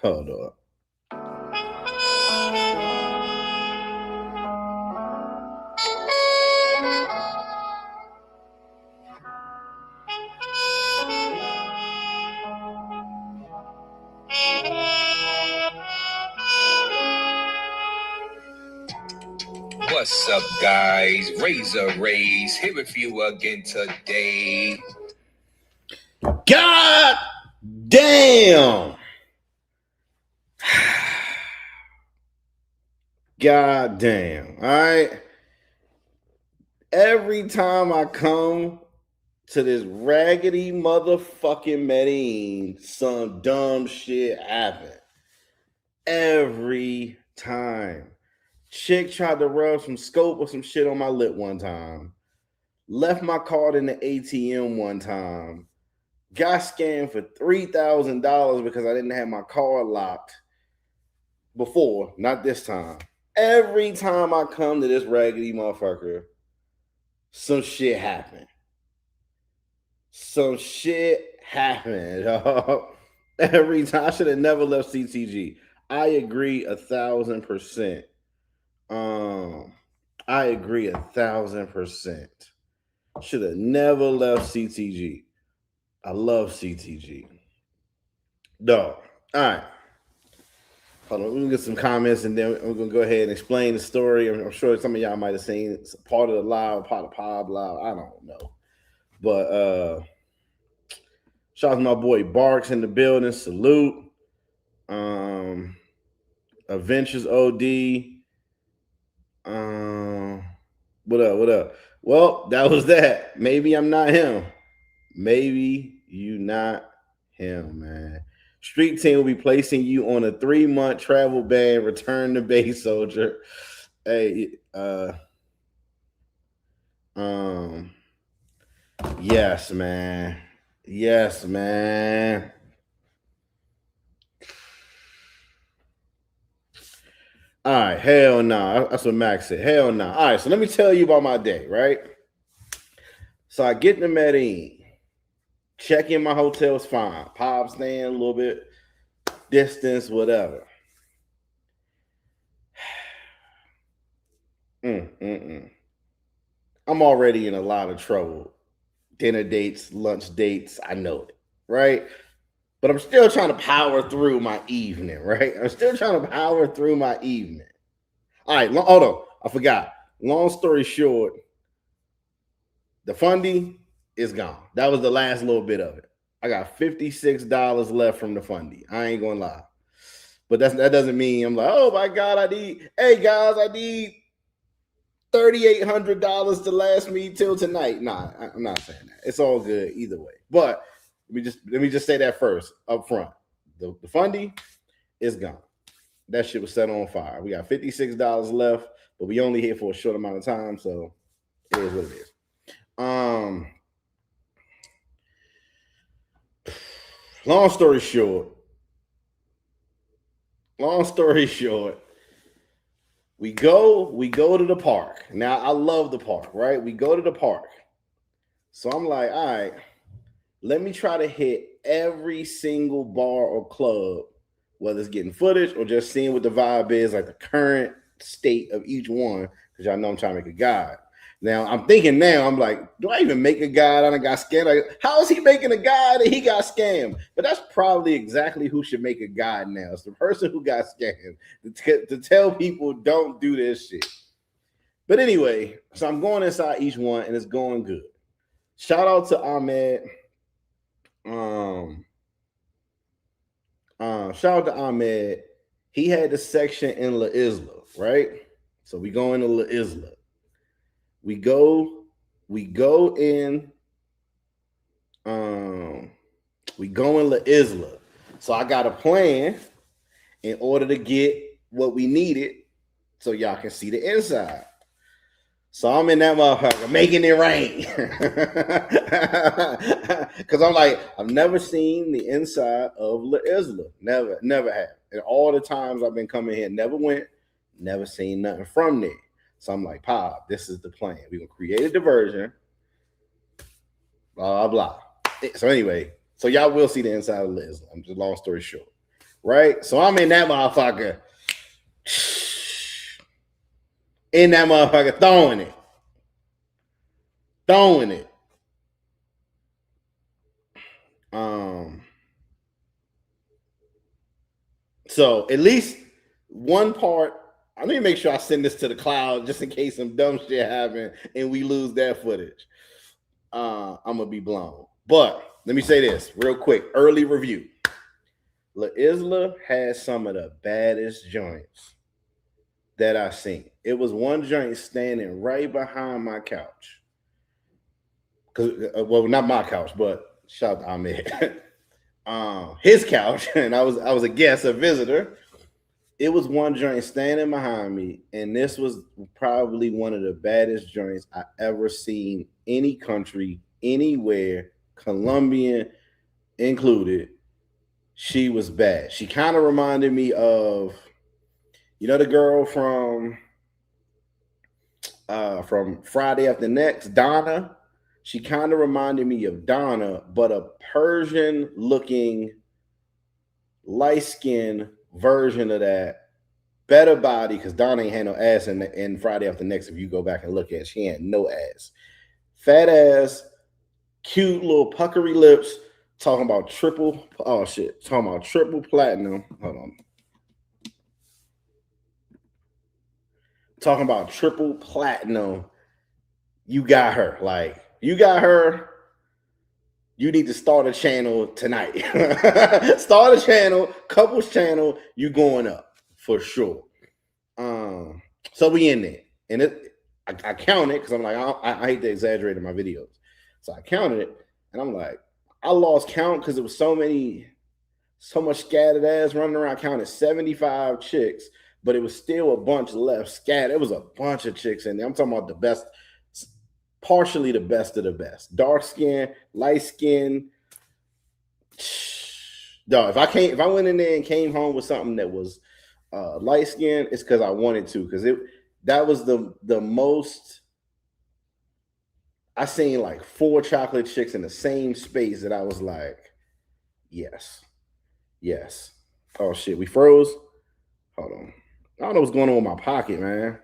Hold on. What's up, guys? Razor Rays here with you again today. God damn. God damn. All right. Every time I come to this raggedy motherfucking Medellin, some dumb shit happen. Every time. Chick tried to rub some scope or some shit on my lip one time. Left my card in the ATM one time. Got scammed for $3,000 because I didn't have my card locked before, not this time. Every time I come to this raggedy motherfucker, some shit happened. Some shit happened. Every time. I should have never left CTG. I agree 1,000%. I agree 1,000%. Should have never left CTG. I love CTG. Dog. All right. Hold on. Let me get some comments and then we're going to go ahead and explain the story. I'm sure some of y'all might have seen it's part of the live, part of Pop Live. I don't know. But shout out to my boy Barks in the building. Salute. Adventures OD. What up? Well, that was that. Maybe I'm not him. Maybe you not him, man. Street team will be placing you on a 3-month travel ban. Return to base, soldier. Hey, yes, man. Yes, man. All right, hell no. Nah. That's what Max said. Hell no. Nah. All right, so let me tell you about my day, right? So I get to Medellin. Check in my hotel's fine. Pop stand, a little bit distance, whatever. I'm already in a lot of trouble. Dinner dates, lunch dates, I know it, right? But I'm still trying to power through my evening, right? I'm still trying to power through my evening. All right, hold on. I forgot. Long story short, the funding is gone. That was the last little bit of it. I got $56 left from the funding. I ain't gonna lie. But that doesn't mean I'm like, oh my God, I need $3,800 to last me till tonight. Nah, I'm not saying that. It's all good either way. But let me just say that first up front. The funding is gone. That shit was set on fire. We got $56 left, but we only here for a short amount of time, so it is what it is. Long story short, we go to the park. Now I love the park, right? We go to the park. So I'm like, all right, let me try to hit every single bar or club, whether it's getting footage or just seeing what the vibe is, like the current state of each one, because y'all know I'm trying to make a guide. Now, I'm thinking I'm like, do I even make a guide? I done got scammed. Like, how is he making a guide and he got scammed? But that's probably exactly who should make a guide now. It's the person who got scammed to tell people don't do this shit. But anyway, so I'm going inside each one and it's going good. Shout out to Ahmed. Shout out to Ahmed. He had the section in La Isla, right? So we go into La Isla. We go in La Isla. So I got a plan in order to get what we needed so y'all can see the inside. So I'm in that motherfucker making it rain. Because I'm like, I've never seen the inside of La Isla. Never have. And all the times I've been coming here, never went, never seen nothing from there. So I'm like, Pop, this is the plan. We're going to create a diversion. Blah, blah, blah. So anyway, so y'all will see the inside of La Isla. I'm just long story short. right? So I'm in that motherfucker. In that motherfucker, throwing it. So at least one part, I need to make sure I send this to the cloud just in case some dumb shit happen and we lose that footage. I'm gonna be blown. But let me say this real quick. Early review. La Isla has some of the baddest joints that I've seen. It was one joint standing right behind my couch. Well, not my couch, but shout out to Ahmed. His couch, and I was a guest, a visitor. It was one joint standing behind me, and this was probably one of the baddest joints I ever seen any country, anywhere, Colombian included. She was bad. She kind of reminded me of, the girl from Friday After Next, Donna. She kind of reminded me of Donna, but a Persian-looking, light-skinned version of that. Better body, because Donna ain't had no ass in Friday After Next. If you go back and look at it, she had no ass. Fat ass, cute little puckery lips. Talking about triple platinum. Hold on. Talking about triple platinum. You got her. Like, you got her. You need to start a channel tonight. Start a channel, couples channel. You going up for sure. So we in there, and I counted because I'm like, I hate to exaggerate in my videos, so I counted it, and I'm like, I lost count because it was so much scattered ass running around. I counted 75 chicks, but it was still a bunch left scattered. It was a bunch of chicks in there. I'm talking about the best. Partially the best of the best. Dark skin, light skin. No, if I went in there and came home with something that was light skin, it's because I wanted to. Because that was the most. I seen like 4 chocolate chicks in the same space that I was like, yes. Oh shit, we froze. Hold on. I don't know what's going on with my pocket, man.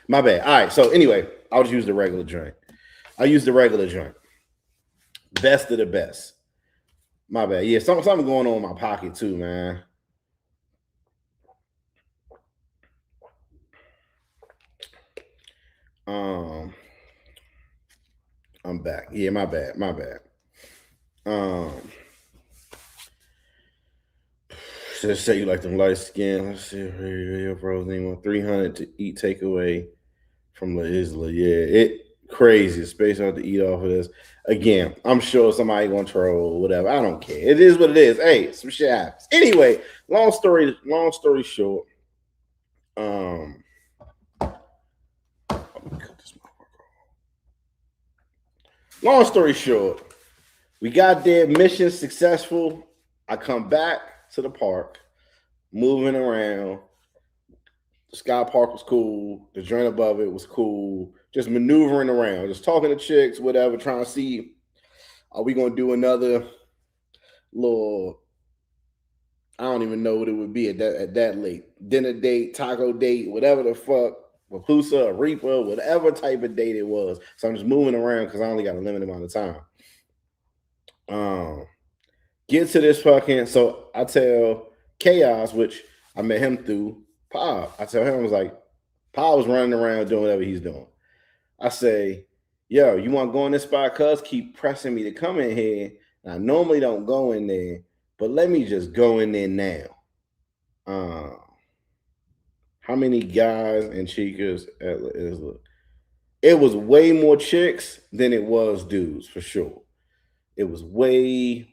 My bad. All right. So anyway, I'll just use the regular joint. Best of the best. My bad. Yeah, something going on in my pocket too, man. I'm back. Yeah, my bad. Just say you like them light skin. Let's see. Video bros need 300 to eat takeaway from La Isla. Yeah, it crazy. Space out to eat off of this. Again, I'm sure somebody gonna troll, whatever. I don't care. It is what it is. Hey, some shit happens. Anyway, long story short. Long story short, we got there, mission successful. I come back to the park, moving around. The Sky Park was cool. The joint above it was cool. Just maneuvering around, just talking to chicks, whatever, trying to see, are we going to do another little, I don't even know what it would be at that late. Dinner date, taco date, whatever the fuck, Wapusa, Reaper, whatever type of date it was. So I'm just moving around because I only got a limited amount of time. Get to this fucking, so I tell Chaos, which I met him through Pa. I tell him, I was like, Pa was running around doing whatever he's doing. I say, yo, you want to go in this spot? Cuz keep pressing me to come in here. And I normally don't go in there, but let me just go in there now. How many guys and chicas at La Isla? It was way more chicks than it was dudes, for sure. It was way.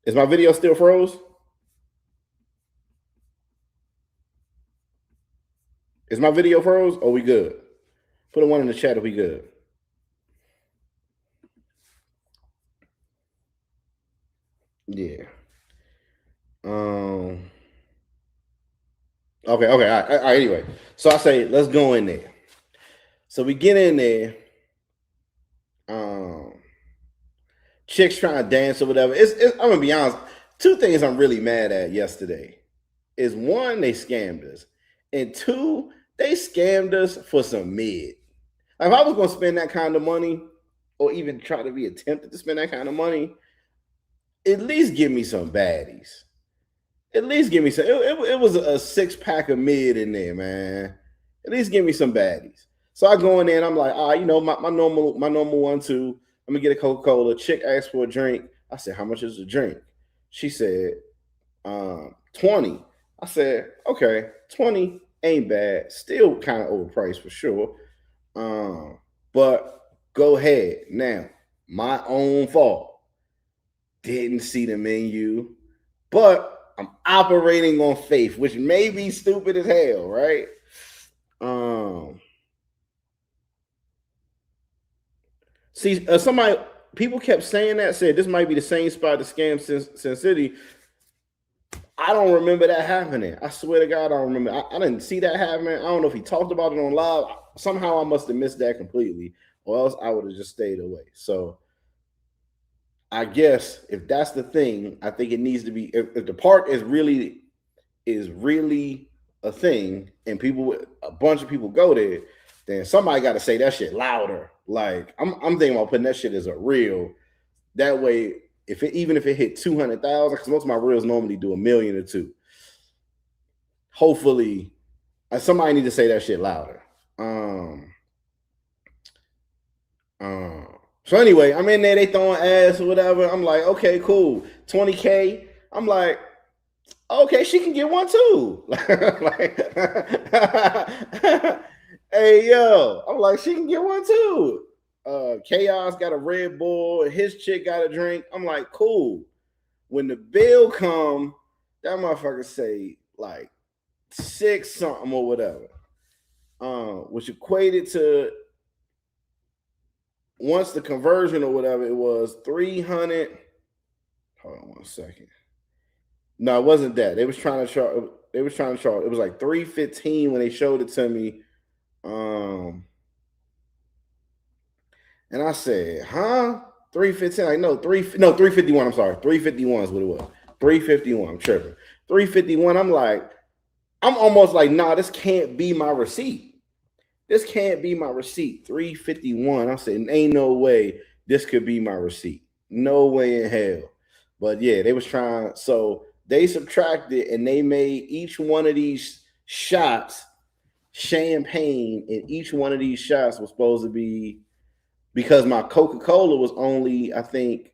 Is my video still froze? Is my video froze? Or we good? Put a 1 in the chat if we good. Yeah. Okay. All right. Anyway, so I say let's go in there. So we get in there. Chicks trying to dance or whatever. I'm gonna be honest. Two things I'm really mad at yesterday is one, they scammed us, and two, they scammed us for some mid. Like, if I was gonna spend that kind of money, or even try to be attempted to spend that kind of money, at least give me some baddies. At least give me some. It was a 6-pack of mid in there, man. At least give me some baddies. So I go in there and I'm like, my normal one too. I'm gonna get a Coca-Cola. Chick asked for a drink. I said, how much is a drink? She said, 20. I said, okay, 20 ain't bad. Still kind of overpriced for sure. But go ahead. Now, my own fault. Didn't see the menu, but I'm operating on faith, which may be stupid as hell, right? See, people kept saying that, said this might be the same spot to scam Sin City. I don't remember that happening. I swear to God, I don't remember. I didn't see that happening. I don't know if he talked about it on live. Somehow I must have missed that completely, or else I would have just stayed away. So I guess if that's the thing, I think it needs to be. If the park is really a thing, and a bunch of people go there, then somebody got to say that shit louder. Like I'm thinking about putting that shit as a reel. That way, even if it hit 200,000, because most of my reels normally do 1 million or 2. Hopefully, somebody need to say that shit louder. So anyway, I'm in there, they throwing ass or whatever. I'm like, okay, cool. 20K. I'm like, okay, she can get one too. Like, hey, yo. I'm like, she can get one too. Chaos got a Red Bull, and his chick got a drink. I'm like, cool. When the bill come, that motherfucker say like 6 something or whatever. Which equated to, once the conversion or whatever, it was 300. Hold on 1 second. No, it wasn't that. They was trying to charge. It was like 315 when they showed it to me. And I said, huh? 315. Like, no, 351. I'm sorry. 351 is what it was. 351. I'm tripping. 351. I'm like, I'm almost like, nah, this can't be my receipt. This can't be my receipt. 351. I said, ain't no way this could be my receipt. No way in hell. But yeah, they was trying. So they subtracted and they made each one of these shots champagne, and each one of these shots was supposed to be, because my Coca-Cola was only, I think,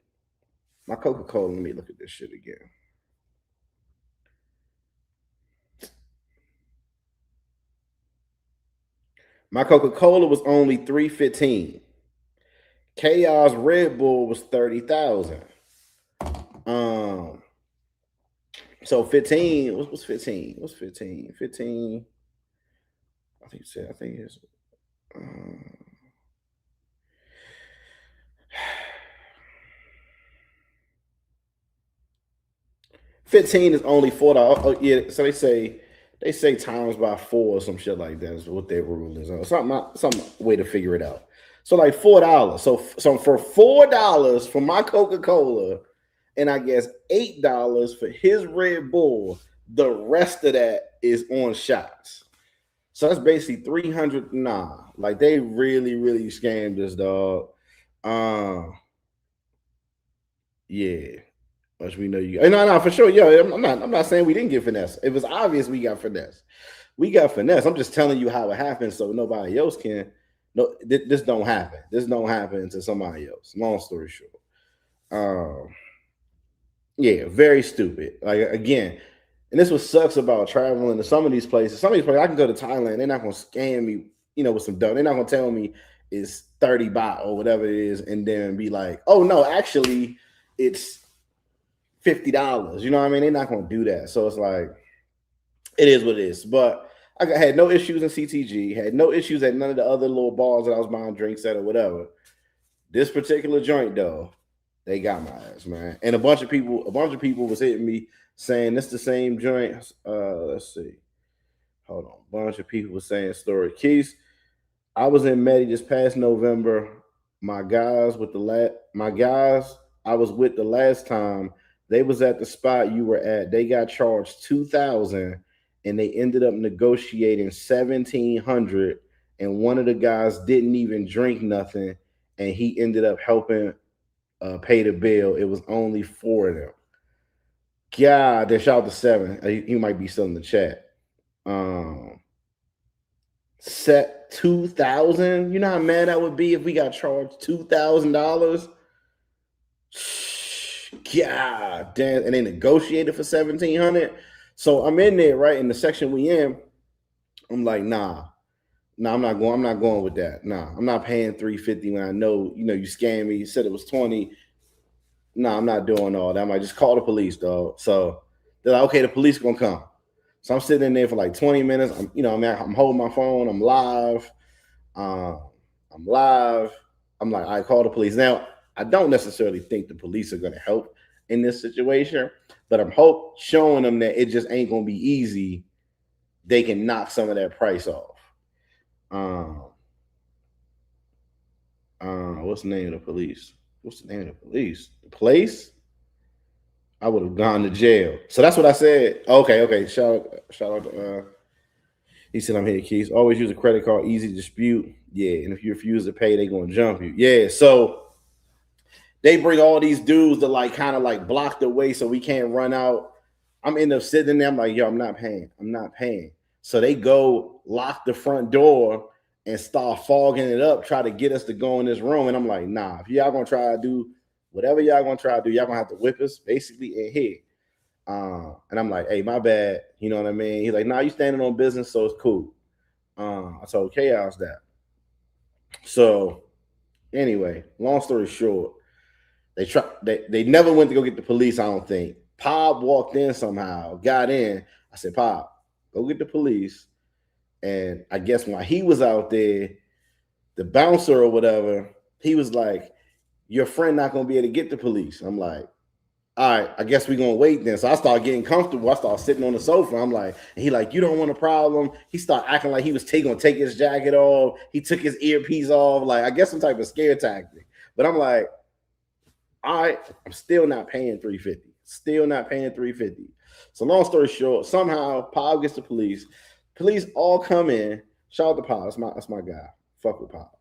my Coca-Cola, let me look at this shit again. My Coca-Cola was only 315. Chaos Red Bull was 30,000. So 15, what's 15? What's 15? 15, I think it's 15 is only $4. Oh, yeah, so they say times by 4 or some shit like that is what their rule is. Some way to figure it out. So like $4. So for $4 for my Coca-Cola, and I guess $8 for his Red Bull, the rest of that is on shots. So that's basically 300. Nah, like they really, really scammed us, dog. Yeah. Which we know you. No, for sure. Yeah, I'm not saying we didn't get finesse. It was obvious we got finesse. We got finesse. I'm just telling you how it happened, so nobody else can. No, this don't happen. This don't happen to somebody else. Long story short. Yeah, very stupid. Like, again, and this what sucks about traveling to some of these places. Some of these places, I can go to Thailand. They're not gonna scam me, with some dumb. They're not gonna tell me it's 30 baht or whatever it is, and then be like, oh no, actually, it's $50. You know what I mean? They're not gonna do that. So it's like, it is what it is. But I had no issues in CTG, had no issues at none of the other little bars that I was buying drinks at or whatever. This particular joint, though, they got my ass, man. And a bunch of people was hitting me saying this the same joint. Let's see. Hold on. A bunch of people were saying story. Keys, I was in Medellin this past November. My guys I was with the last time They was at the spot you were at. They got charged 2,000 and they ended up negotiating 1,700. And one of the guys didn't even drink nothing, and he ended up helping pay the bill. It was only four of them. God, they shout out to seven. He might be still in the chat. Set 2,000. You know how mad that would be if we got charged $2,000. God damn, and they negotiated for 1,700. So I'm in there, right in the section we in. I'm like, nah, I'm not going. I'm not going with that. Nah, I'm not paying $350 when I know, you scammed me. You said it was 20. Nah, I'm not doing all that. I might just call the police, dog. So they're like, okay, the police gonna come. So I'm sitting in there for like 20 minutes. I'm holding my phone. I'm live. I'm live. I'm like, I call the police. Now, I don't necessarily think the police are gonna help in this situation, but I'm showing them that it just ain't gonna be easy. They can knock some of that price off. What's the name of the police? What's the name of the police? The place? I would have gone to jail. So that's what I said. Okay. Shout out. He said, I'm here, Keys. Always use a credit card, easy to dispute. Yeah, and if you refuse to pay, they're gonna jump you. Yeah, so they bring all these dudes to like kind of like block the way so we can't run out. I'm end up sitting there. I'm like, yo, I'm not paying. So they go lock the front door and start fogging it up, try to get us to go in this room. And I'm like, nah, if y'all gonna try to do whatever y'all gonna try to do, y'all gonna have to whip us basically in here. And I'm like, hey, my bad. You know what I mean? He's like, nah, you standing on business, so it's cool. I told Chaos that. So anyway, long story short, they never went to go get the police, I don't think. Pop walked in somehow, got in. I said, Pop, go get the police. And I guess while he was out there, the bouncer or whatever, he was like, your friend not gonna be able to get the police. I'm like, all right, I guess we're gonna wait then. So I started getting comfortable. I started sitting on the sofa. I'm like, and he like, you don't want a problem. He started acting like he was gonna take his jacket off. He took his earpiece off, like I guess some type of scare tactic. But I'm like, all right, I'm still not paying $350. Still not paying $350. So long story short, somehow Pop gets the police. Police all come in. Shout out to Pop. That's my guy. Fuck with Pop.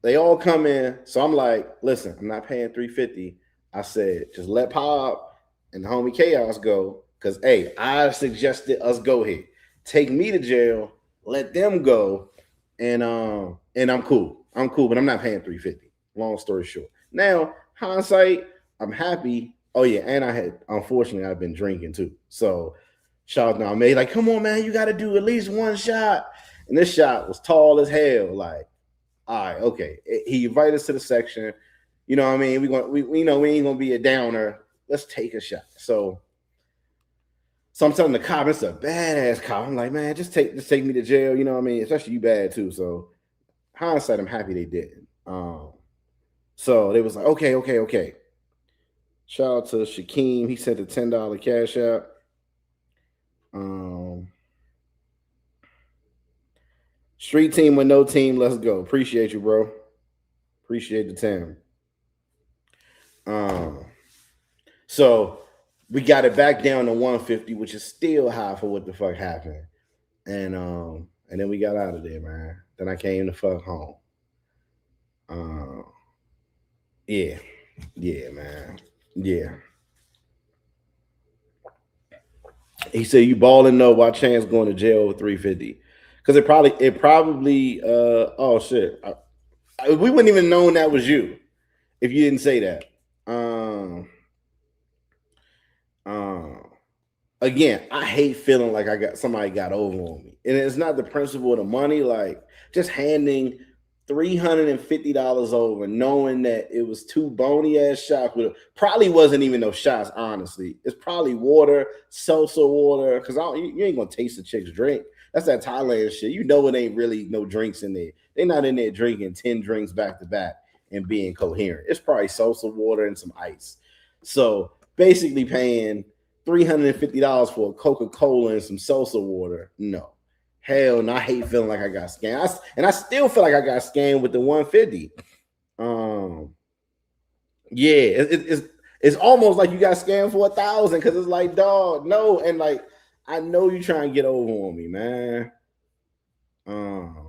They all come in. So I'm like, listen, I'm not paying $350. I said, just let Pop and the homie Chaos go. Because, hey, I suggested us go here. Take me to jail. Let them go. And I'm cool. But I'm not paying $350. Long story short. Now, hindsight, I'm happy. Oh, yeah. And unfortunately, I've been drinking too. So, shout out to me. Like, come on, man. You got to do at least one shot. And this shot was tall as hell. Like, all right, okay. He invited us to the section. You know what I mean? We know we ain't gonna be a downer. Let's take a shot. So I'm telling the cop, it's a badass cop. I'm like, man, just take me to jail. You know what I mean? Especially you bad too. So hindsight, I'm happy they didn't. So they was like, okay. Shout out to Shakeem. He sent a $10 cash out. Street team with no team. Let's go. Appreciate you, bro. Appreciate the time. So we got it back down to 150, which is still high for what the fuck happened. And then we got out of there, man. Then I came the fuck home. Yeah, man. Yeah. He said you balling no, why Chance going to jail with 350? Because it probably oh shit. We wouldn't even known that was you if you didn't say that. Again, I hate feeling like somebody got over on me. And it's not the principle of the money, like just handing $350 over, knowing that it was two bony ass shots with probably wasn't even no shots, honestly. It's probably water, salsa water, because you ain't gonna taste the chick's drink. That's that Thailand shit. You know it ain't really no drinks in there. They're not in there drinking 10 drinks back to back and being coherent. It's probably salsa water and some ice. So basically paying $350 for a Coca-Cola and some salsa water. No. Hell no, I hate feeling like I got scammed. And I still feel like I got scammed with the 150. Yeah, It's almost like you got scammed for 1,000 because it's like, dog, no, and like I know you trying to get over on me, man. Um,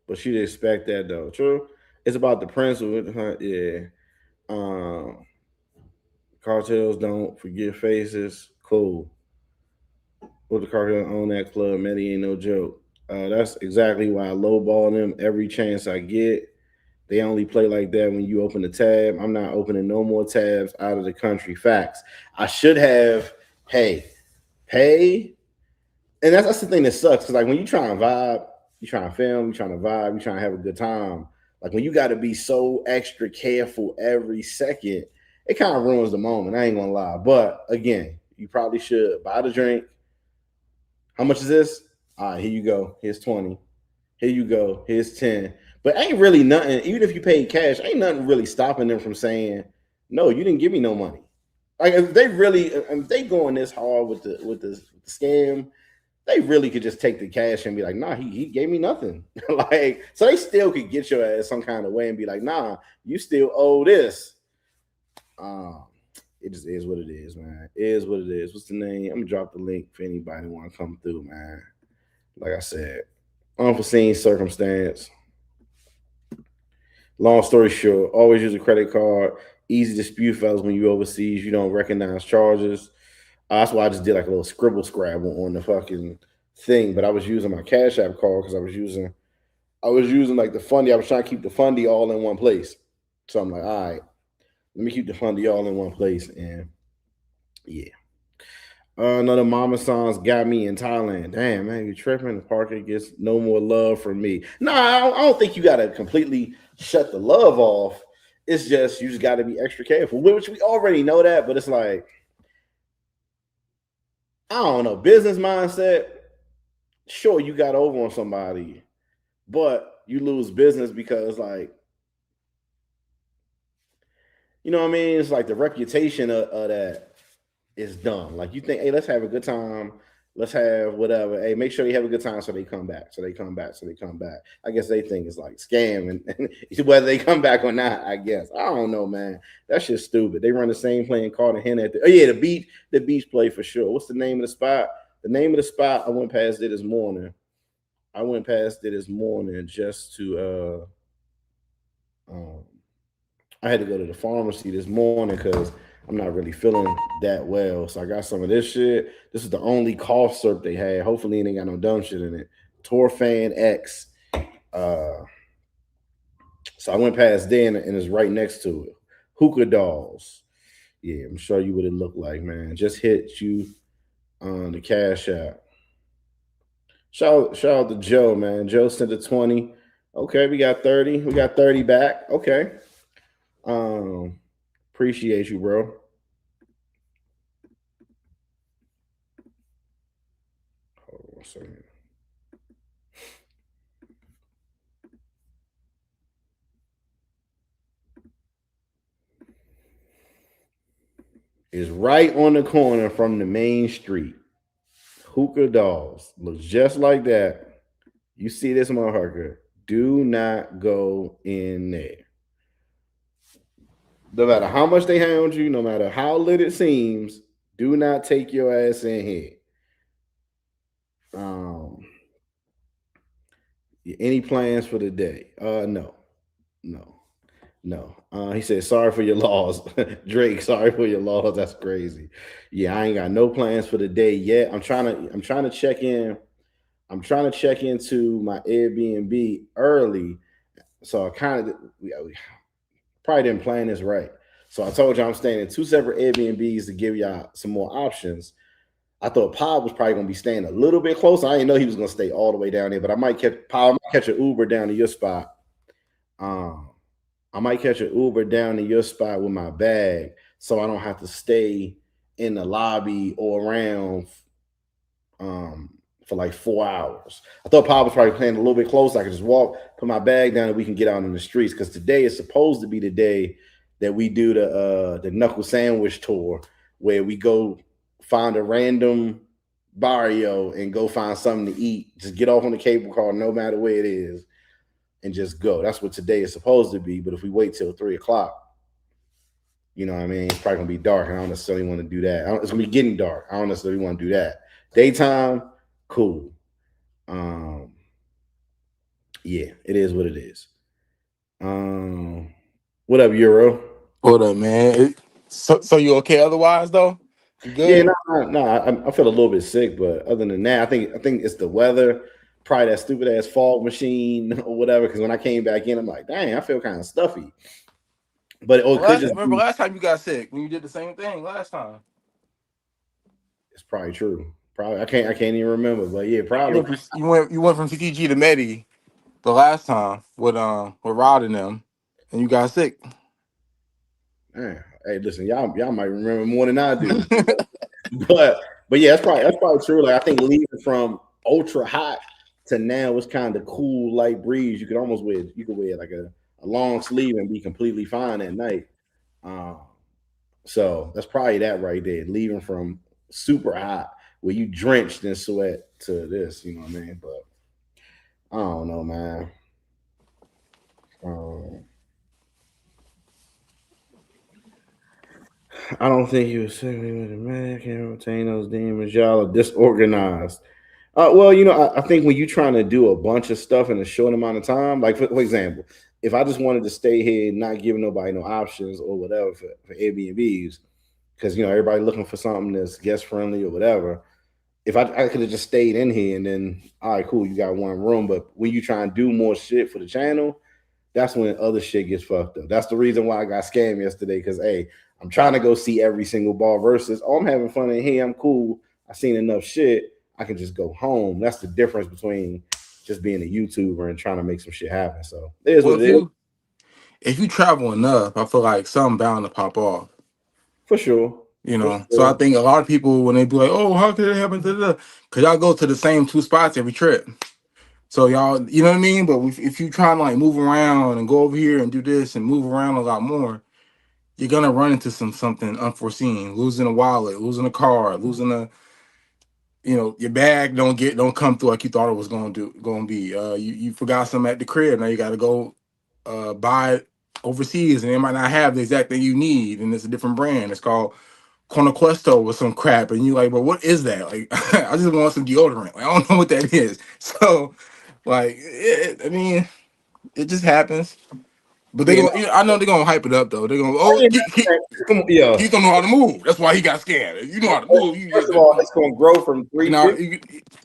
but she'd expect that though. True. It's about the principle. Yeah. Um, cartels don't forget faces. Cool. Put the cartel on that club, Medellin ain't no joke. That's exactly why I lowball them every chance I get. They only play like that when you open a tab. I'm not opening no more tabs out of the country. Facts. I should have, hey, pay. And that's the thing that sucks. Cause like when you try and vibe, you trying to film, you trying to vibe, you trying to have a good time. Like when you got to be so extra careful every second, it kind of ruins the moment. I ain't gonna lie. But again, you probably should buy the drink. How much is this? All right, here you go. Here's 20. Here you go. Here's 10. But ain't really nothing, even if you paid cash, ain't nothing really stopping them from saying, no, you didn't give me no money. Like if they really, if they going this hard with the scam, they really could just take the cash and be like, nah, he gave me nothing. Like, so they still could get your ass some kind of way and be like, nah, you still owe this. It just is what it is, man. It is what it is. What's the name? I'm gonna drop the link for anybody who want to come through, man. Like I said, unforeseen circumstance. Long story short, always use a credit card. Easy to dispute, fellas, when you overseas. You don't recognize charges. That's why I just did like a little scribble scrabble on the fucking thing. But I was using my Cash App card because I was using like the fundy. I was trying to keep the fundy all in one place. So I'm like, all right, let me keep the fundy all in one place. And yeah. Another mama songs got me in Thailand. Damn, man, you tripping. The Parker gets no more love from me. No, I don't think you got to completely shut the love off. It's just, you just got to be extra careful, which we already know that, but it's like, I don't know, business mindset. Sure, you got over on somebody, but you lose business because, like, you know what I mean? It's like the reputation of that is done. Like you think, hey, let's have a good time. Let's have whatever. Hey, make sure they have a good time so they come back. So they come back. So they come back. I guess they think it's like scam and whether they come back or not, I guess. I don't know, man. That shit's stupid. They run the same play and call the hen at the, oh yeah, the beach play for sure. What's the name of the spot? The name of the spot, I went past it this morning. Just to I had to go to the pharmacy this morning because I'm not really feeling that well. So I got some of this shit. This is the only cough syrup they had. Hopefully, it ain't got no dumb shit in it. Torfan X. Uh, so I went past there and it's right next to it. Hookah Dolls. Yeah, I'm sure you what it looked like, man. Just hit you on the Cash App. Shout out to Joe, man. Joe sent a 20. Okay, we got 30. We got 30 back. Okay. Um, appreciate you, bro. Hold on 1 second. Is right on the corner from the main street. Hookah Dolls. Looks just like that. You see this motherfucker. Do not go in there. No matter how much they hound you, no matter how lit it seems, do not take your ass in here. Um, any plans for the day? No, no, no. He said, "Sorry for your loss, Drake. Sorry for your loss. That's crazy." Yeah, I ain't got no plans for the day yet. I'm trying to check in. I'm trying to check into my Airbnb early, so I kind of we probably didn't plan this right. So I told you I'm staying in two separate Airbnbs to give y'all some more options. I thought Pod was probably gonna be staying a little bit closer. I didn't know he was gonna stay all the way down there, but I might catch an Uber down to your spot. Um, I might catch an Uber down to your spot with my bag, so I don't have to stay in the lobby or around um, for like 4 hours. I thought Pop was probably playing a little bit close. I could just walk, put my bag down, and we can get out in the streets. Because today is supposed to be the day that we do the knuckle sandwich tour, where we go find a random barrio and go find something to eat. Just get off on the cable car, no matter where it is, and just go. That's what today is supposed to be. But if we wait till 3 o'clock, You know what I mean? It's probably gonna be dark, and I don't necessarily want to do that. It's gonna be getting dark. I don't necessarily want to do that. Daytime, cool. Um, yeah, it is what it is. Um, what up, Euro? Hold up, man. So you okay otherwise though? You Yeah, good? no. I feel a little bit sick, but other than that, I think it's the weather. Probably that stupid ass fog machine or whatever. Because when I came back in, I'm like, dang, I feel kind of stuffy. But it could just Remember be. last time you got sick when you did the same thing last time. It's probably true. Probably I can't even remember, but yeah, You probably. went you went from CTG to Medi the last time with Rod and them, and you got sick. Man, hey, listen, y'all might remember more than I do. But yeah, that's probably true. Like I think leaving from ultra hot to now it's kind of cool, light breeze. You could wear like a long sleeve and be completely fine at night. Um, so that's probably that right there. Leaving from super hot where you drenched in sweat to this, you know what I mean? But I don't know, man. Um, I don't think he was saying with a man. I can't retain those demons. Y'all are disorganized. Well, I think when you're trying to do a bunch of stuff in a short amount of time, like for example, if I just wanted to stay here, not giving nobody no options or whatever for Airbnbs, because everybody looking for something that's guest friendly or whatever. If I could have just stayed in here and then, all right, cool, you got one room. But when you try and do more shit for the channel, that's when other shit gets fucked up. That's the reason why I got scammed yesterday. Because hey, I'm trying to go see every single ball versus, oh, I'm having fun in here. I'm cool. I seen enough shit. I can just go home. That's the difference between just being a YouTuber and trying to make some shit happen. So it is Well, what it is, if you travel enough, I feel like something bound to pop off. for sure. You For know, so I sure. think a lot of people when they be like, "Oh, how could it happen?" Because y'all go to the same two spots every trip. So y'all, you know what I mean? But if you try to like move around and go over here and do this and move around a lot more, you're gonna run into something unforeseen, losing a wallet, losing a car, losing your bag don't come through like you thought it was gonna be. You forgot something at the crib. Now you got to go buy it overseas, and they might not have the exact thing you need, and it's a different brand. It's called Cornequesto or some crap, and you like, but what is that? Like, I just want some deodorant. Like, I don't know what that is. So, like, I mean, it just happens. But they Yeah, no, gonna, I know they're gonna hype it up though. They're gonna, oh, yeah, come on, he yeah. don't know how to move. That's why he got scammed. If you know how to move, First of all, it's gonna grow from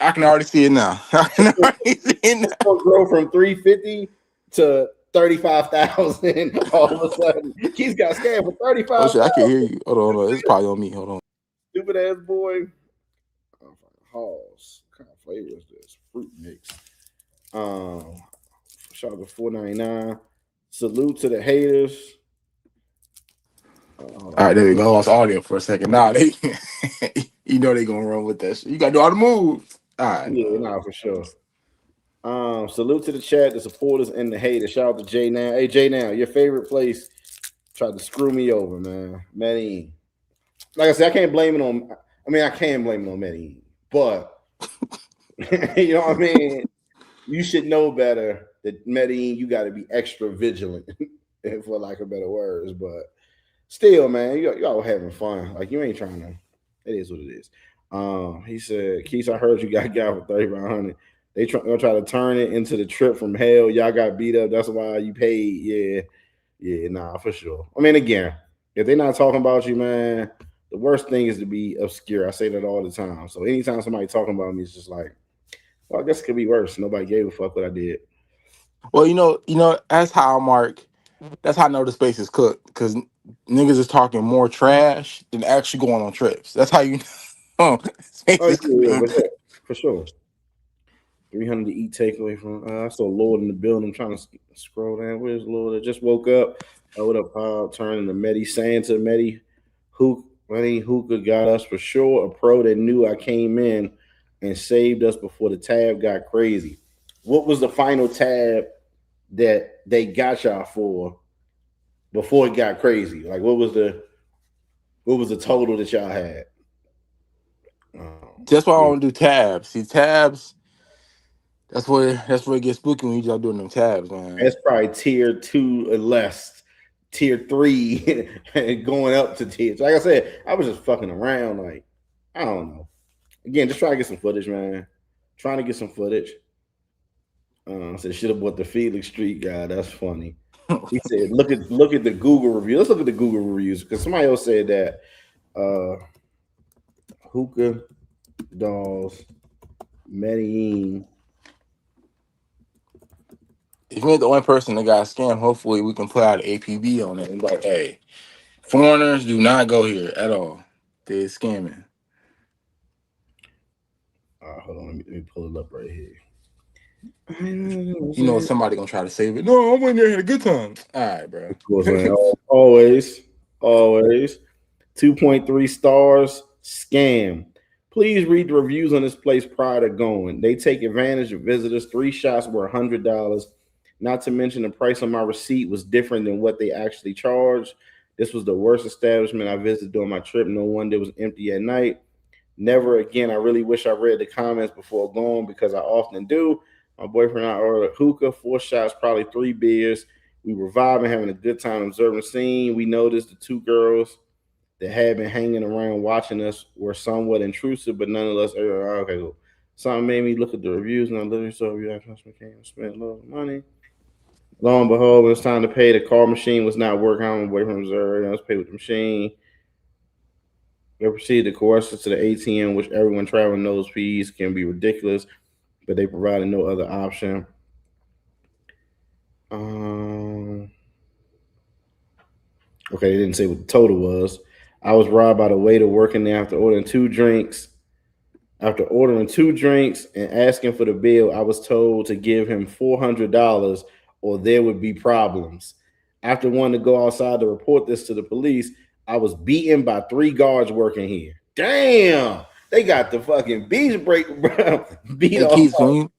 I can already see it now. I can already see it now. it's gonna grow from 350 to 35,000 all of a sudden. He's got scammed for Oh shit, I can 35,000. hear you. Hold on. It's probably on me. Hold on. Stupid ass boy. Halls. What kind of flavor is this? Fruit mix. Um, Shout out to 499. Salute to the haters. Hold All right, on. there we go. I lost audio for a second. Nah, they, they gonna run with that shit. You gotta know how to move. All right. Yeah, nah, for sure. Salute to the chat, the supporters, and the haters. Shout out to Jay Now. Hey, Jay Now, your favorite place tried to screw me over, man. Medellin. Like I said, I can't blame it on. I mean, I can blame it on Medellin, but you know what I mean. You should know better that Medellin. You got to be extra vigilant, for lack of better words. But still, man, you all having fun. Like you ain't trying to. It is what it is. He said, Keith, I heard you got for 3,500. Gonna try to turn it into the trip from hell. Y'all got beat up. That's why you paid. Yeah, yeah, nah, for sure. I mean, again, if they're not talking about you, man, the worst thing is to be obscure. I say that all the time. So anytime somebody talking about me, it's just like, well, I guess it could be worse. Nobody gave a fuck what I did. Well, that's how Mark. That's how I know the space is cooked because niggas is talking more trash than actually going on trips. That's how you know space Oh is yeah, yeah, cooked. for sure. 300 to eat takeaway from. I saw Lord in the building. I'm trying to scroll down. Where's Lord? I just woke up. What up, Paul? Turning to Medi Santa. Medi Hookah got us for sure. A pro that knew I came in and saved us before the tab got crazy. What was the final tab that they got y'all for before it got crazy? Like what was the total that y'all had? That's why I Yeah, don't do tabs. See, tabs. That's where it gets spooky when you start doing them tabs, man. that's probably tier two or less. tier 3 and going up to tier. Like I said, I was just fucking around. Like, I don't know. Again, just trying to get some footage, man. Trying to get some footage. I said should have bought the Felix Street guy. That's funny. He said, look at the Google review. Let's look at the Google reviews because somebody else said that Hookah Dolls Medellin. If you ain't the only person that got scammed, hopefully we can put out an APB on it and be like, hey, foreigners do not go here at all. They're scamming. Hold on, let me pull it up right here. You know somebody gonna try to save it. No, I went there had a good time. All right, bro. Of course, man. Always. 2.3 stars. Scam. Please read the reviews on this place prior to going. They take advantage of visitors. 3 shots were $100. Not to mention the price on my receipt was different than what they actually charged. This was the worst establishment I visited during my trip. No wonder it was empty at night. Never again. I really wish I read the comments before going because I often do. My boyfriend and I ordered hookah, 4 shots, probably 3 beers. We were vibing, having a good time observing the scene. We noticed the 2 girls that had been hanging around watching us were somewhat intrusive, but nonetheless, okay, cool. Something made me look at the reviews, and I literally saw you actually came and spent a lot of money. Lo and behold, when it was time to pay, the card machine was not working. I'm away from Missouri. I was paid with the machine. They proceeded to coerce us to the ATM, which everyone traveling knows fees can be ridiculous, but they provided no other option. Okay, they didn't say what the total was. I was robbed by the waiter working there after ordering 2 drinks. After ordering 2 drinks and asking for the bill, I was told to give him $400 or there would be problems. After wanting to go outside to report this to the police, I was beaten by 3 guards working here. Damn, they got the fucking beach break beat Hey, off. Keith, when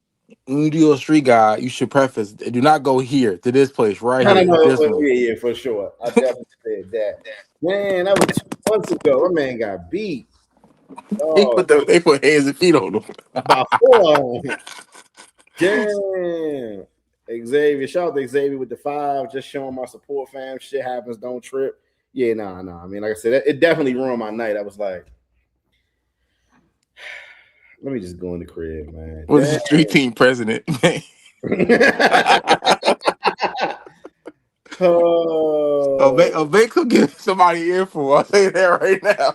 you do a street guide, you should preface, do not go here to this place right No, here. This one. yeah, for sure. I definitely said that. Man, that was 2 months ago. My man got beat. Oh, They put hands and feet on them. by 4. Damn. Xavier, shout out to Xavier with the 5. Just showing my support, fam. Shit happens, don't trip. Yeah, nah. I mean, like I said, it definitely ruined my night. I was like, let me just go in the crib, man. What is the street team president? Oh, Vic could give somebody an earful. I'll say that right now.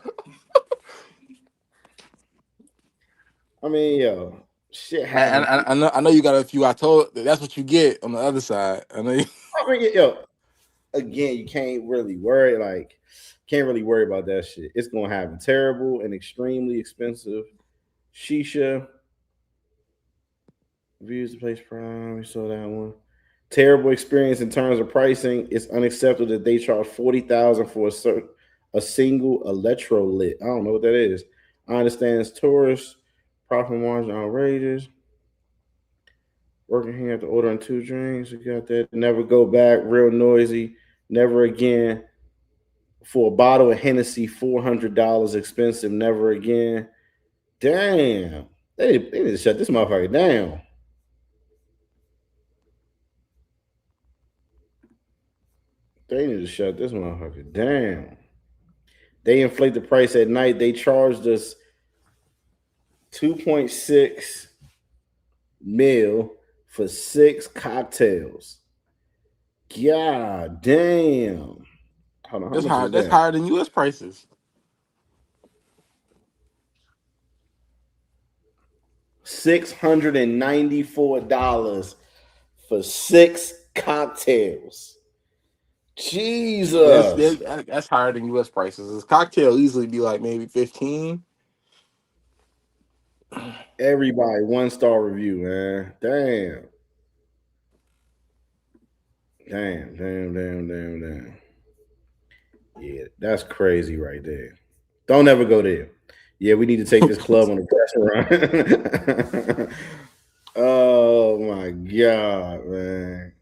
I mean, yo, shit happens. I know you got a few. I told that's what you get on the other side. I know. I mean, yo, again, you can't really worry about that shit. It's gonna happen. Terrible and extremely expensive. Shisha. Views the place prime. We saw that one. Terrible experience in terms of pricing. It's unacceptable that they charge $40,000 for a single electrolyte. I don't know what that is. I understand it's tourists. Profit margin outrageous. Working here after ordering 2 drinks. You got that. Never go back. Real noisy. Never again. For a bottle of Hennessy, $400 expensive. Never again. Damn. They need to shut this motherfucker down. They need to shut this motherfucker down. They inflate the price at night. They charged us 2.6 mil for 6 cocktails. God damn. Hold on, That's higher than U.S. prices. $694 for 6 cocktails. Jesus. That's higher than U.S. prices. This cocktail easily be like maybe 15. Everybody 1-star review, man. Damn. Yeah, that's crazy right there. Don't ever go there. Yeah, we need to take this club on a restaurant. Oh my god, man.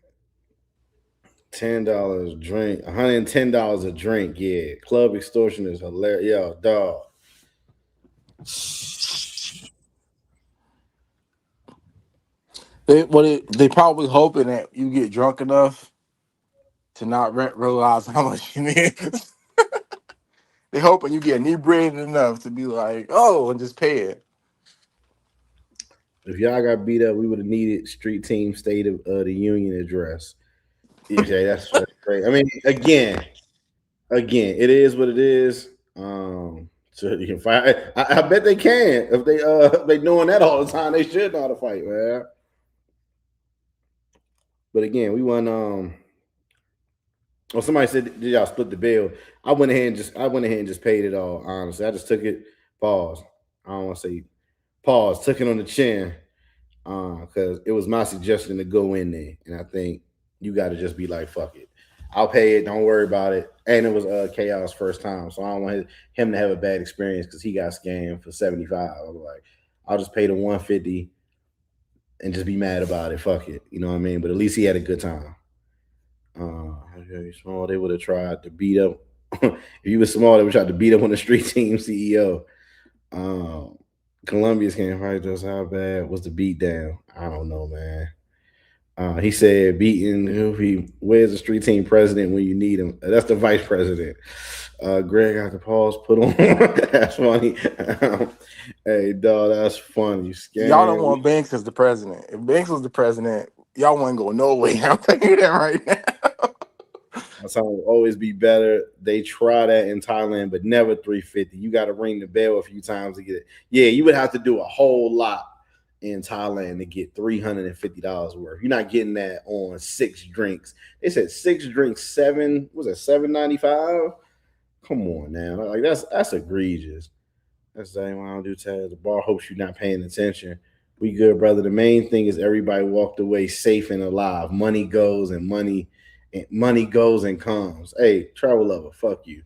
$10 drink, $110 a drink. Yeah, club extortion is hilarious. Yo, dog. They probably hoping that you get drunk enough to not realize how much it is. They hoping you get inebriated enough to be like, oh, and just pay it. If y'all got beat up, we would have needed street team State of the Union address. Yeah, that's great. I mean, again, it is what it is. So you can fight. I bet they can if they doing that all the time. They should know how to fight, man. But again, we won. Well, somebody said, "Did y'all split the bill?" I went ahead and just paid it all. Honestly, I just took it. Pause. I don't want to say pause. Took it on the chin because it was my suggestion to go in there, and I think you got to just be like, "Fuck it, I'll pay it. Don't worry about it." And it was Chaos' first time, so I don't want him to have a bad experience because he got scammed for 75. I was like, I'll just pay the 150 and just be mad about it. Fuck it, you know what I mean? But at least he had a good time. Small, they would have tried to beat up. If you were small, they would try to beat up on the street team CEO. Colombia's can't fight us. How bad was the beat down? I don't know, man. He said beating. Where's the street team president when you need him? That's the vice president. Greg got the pause put on. That's funny. Hey, dog, that's funny. Y'all don't want Banks as the president. If Banks was the president, y'all wouldn't go nowhere. I'm telling you that right now. That's how it will always be better. They try that in Thailand, but never 350. You got to ring the bell a few times to get it. Yeah, you would have to do a whole lot in Thailand to get $350 worth. You're not getting that on 6 drinks. They said 6 drinks, $7.95. Come on now, like that's egregious. That's the same why I don't do tags. The bar hopes you're not paying attention. We good, brother. The main thing is everybody walked away safe and alive. Money goes and money goes and comes. Hey, travel lover, fuck you.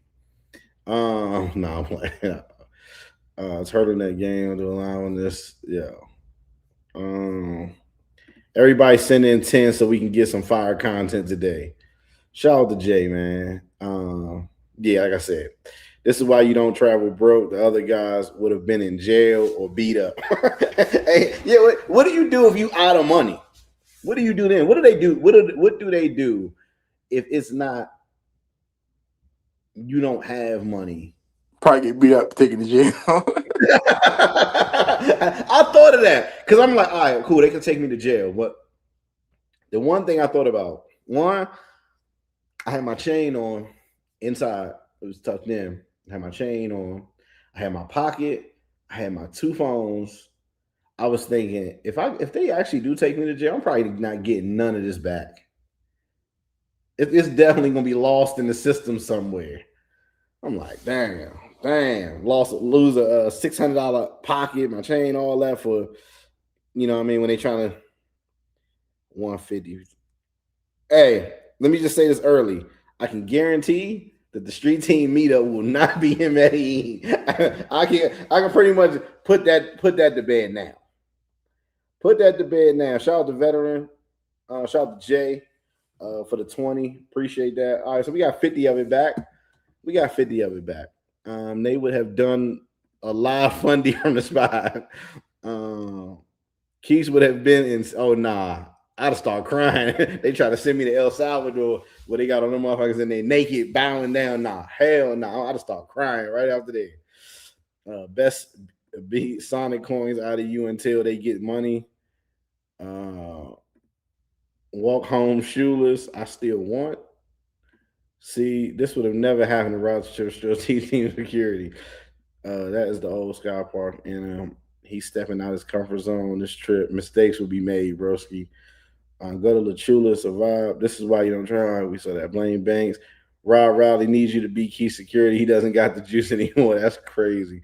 No, I'm playing. It's hurting that game to allow on this. Yeah. Everybody send in 10 so we can get some fire content today. Shout out to Jay, man. Yeah, like I said, this is why you don't travel broke. The other guys would have been in jail or beat up. Hey, yeah, what do you do if you out of money? What do you do then? What do they do? What do they do if it's not you don't have money? Probably get beat up, taken to jail. I thought of that because I'm like, all right, cool, they can take me to jail. But the one thing I thought about, one, I had my chain on inside. It was tucked in. I had my chain on. I had my pocket. I had my 2 phones. I was thinking, if they actually do take me to jail, I'm probably not getting none of this back. It's definitely gonna be lost in the system somewhere. I'm like, damn, lose a $600 pocket, my chain, all that for, you know what I mean, when they trying to 150. Hey, let me just say this early. I can guarantee that the street team meetup will not be in Medellin. I can pretty much put that to bed now. Put that to bed now. Shout out to veteran. Shout out to Jay for the 20. Appreciate that. All right, so we got 50 of it back. They would have done a live fundy from the spot. Keys would have been in. Oh nah, I'd have started crying. They try to send me to El Salvador where they got on them motherfuckers and they naked bowing down. Nah, hell no. I'd have started crying right after that. Best beat Sonic coins out of you until they get money. Walk home shoeless. I still want. See, this would have never happened to Rochester team security. That is the old Sky Park, and he's stepping out his comfort zone on this trip. Mistakes will be made, broski. Go to La Chula, survive. This is why you don't try. We saw that. Blame Banks. Rob Riley needs you to be key security. He doesn't got the juice anymore. That's crazy.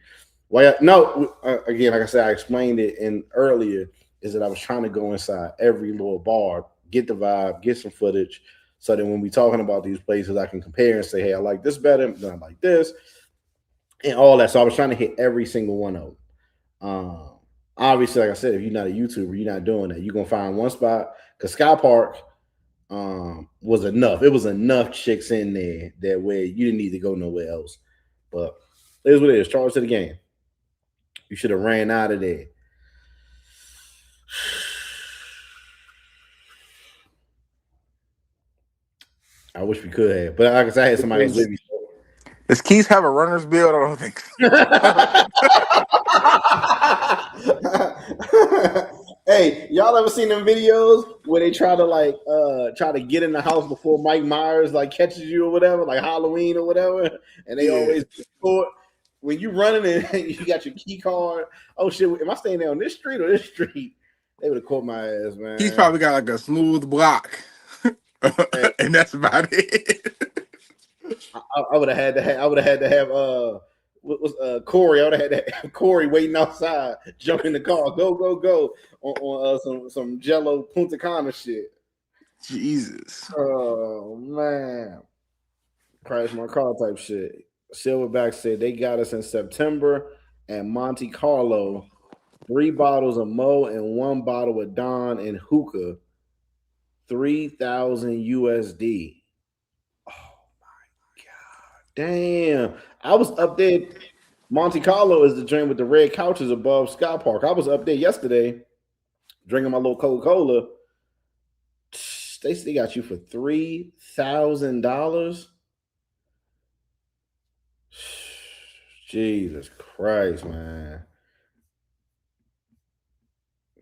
Why? No, again, like I said, I explained it in earlier, is that I was trying to go inside every little bar, get the vibe, get some footage, so that when we talking about these places, I can compare and say, hey, I like this better, then I like this, and all that. So I was trying to hit every single one of them. Obviously, like I said, if you're not a YouTuber, you're not doing that. You're gonna find one spot because Sky Park was enough. It was enough chicks in there that way you didn't need to go nowhere else. But it is what it is. Charge to the game. You should have ran out of there. I wish we could have, but I had somebody else with me. Does Keith have a runner's build? I don't think so. Hey, y'all ever seen them videos where they try to get in the house before Mike Myers like catches you or whatever, like Halloween or whatever, and they always get caught when you running and you got your key card. Oh shit, am I staying there on this street or this street? They would have caught my ass, man. He's probably got like a smooth block, and that's about it. I would have had to have what was Corey? I would have had to have Corey waiting outside, jump in the car, go on some Jello Punta Cana shit. Jesus. Oh man, crash my car type shit. Silverback said they got us in September at Monte Carlo, 3 bottles of Mo and 1 bottle of Don and Hookah, 3,000 USD. Damn, I was up there. Monte Carlo is the joint with the red couches above Sky Park. I was up there yesterday drinking my little Coca-Cola. They got you for $3,000. Jesus Christ, man.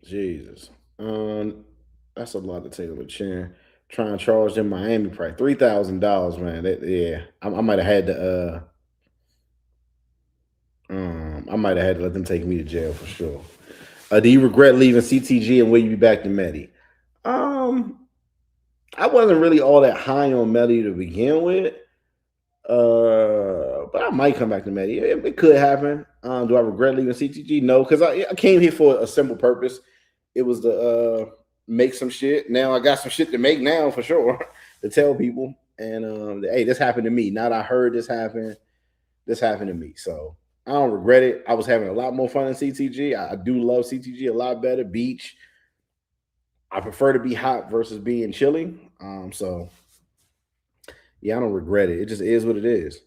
Jesus. That's a lot to take on the chin. Trying to charge them Miami price. $3,000, man. I might have had to I might have had to let them take me to jail for sure. Do you regret leaving CTG and will you be back to Medi? I wasn't really all that high on Medi to begin with. But I might come back to Medi. It could happen. Do I regret leaving CTG? No, because I came here for a simple purpose. It was to make some shit. Now I got some shit to make now for sure to tell people. And hey, this happened to me. Now that I heard this happen. This happened to me. So I don't regret it. I was having a lot more fun in CTG. I do love CTG a lot better. Beach. I prefer to be hot versus being chilly. So yeah, I don't regret it. It just is what it is.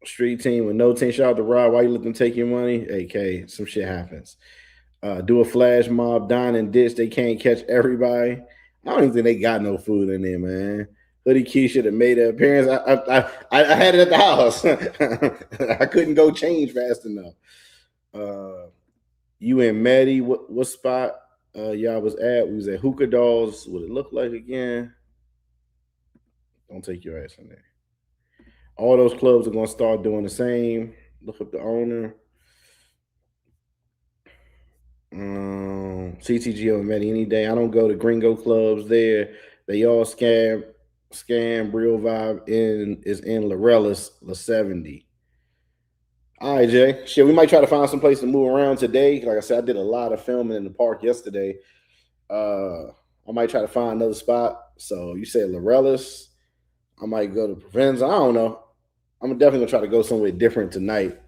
Street team with no team. Shout out to Rob. Why you let them take your money? AK, some shit happens. Do a flash mob, dine and ditch. They can't catch everybody. I don't even think they got no food in there, man. Hoodie Key should have made an appearance. I had it at the house. I couldn't go change fast enough. You and Maddie, what spot y'all was at? We was at Hookah Dolls. What it look like again? Don't take your ass in there. All those clubs are gonna start doing the same. Look up the owner. CTG on Maddie any day. I don't go to gringo clubs there. They all scam. Real vibe is in Lorella's La 70. All right, Jay. Shit, we might try to find some place to move around today. Like I said, I did a lot of filming in the park yesterday. I might try to find another spot. So you said Lorella's. I might go to Provenza. I don't know. I'm definitely gonna try to go somewhere different tonight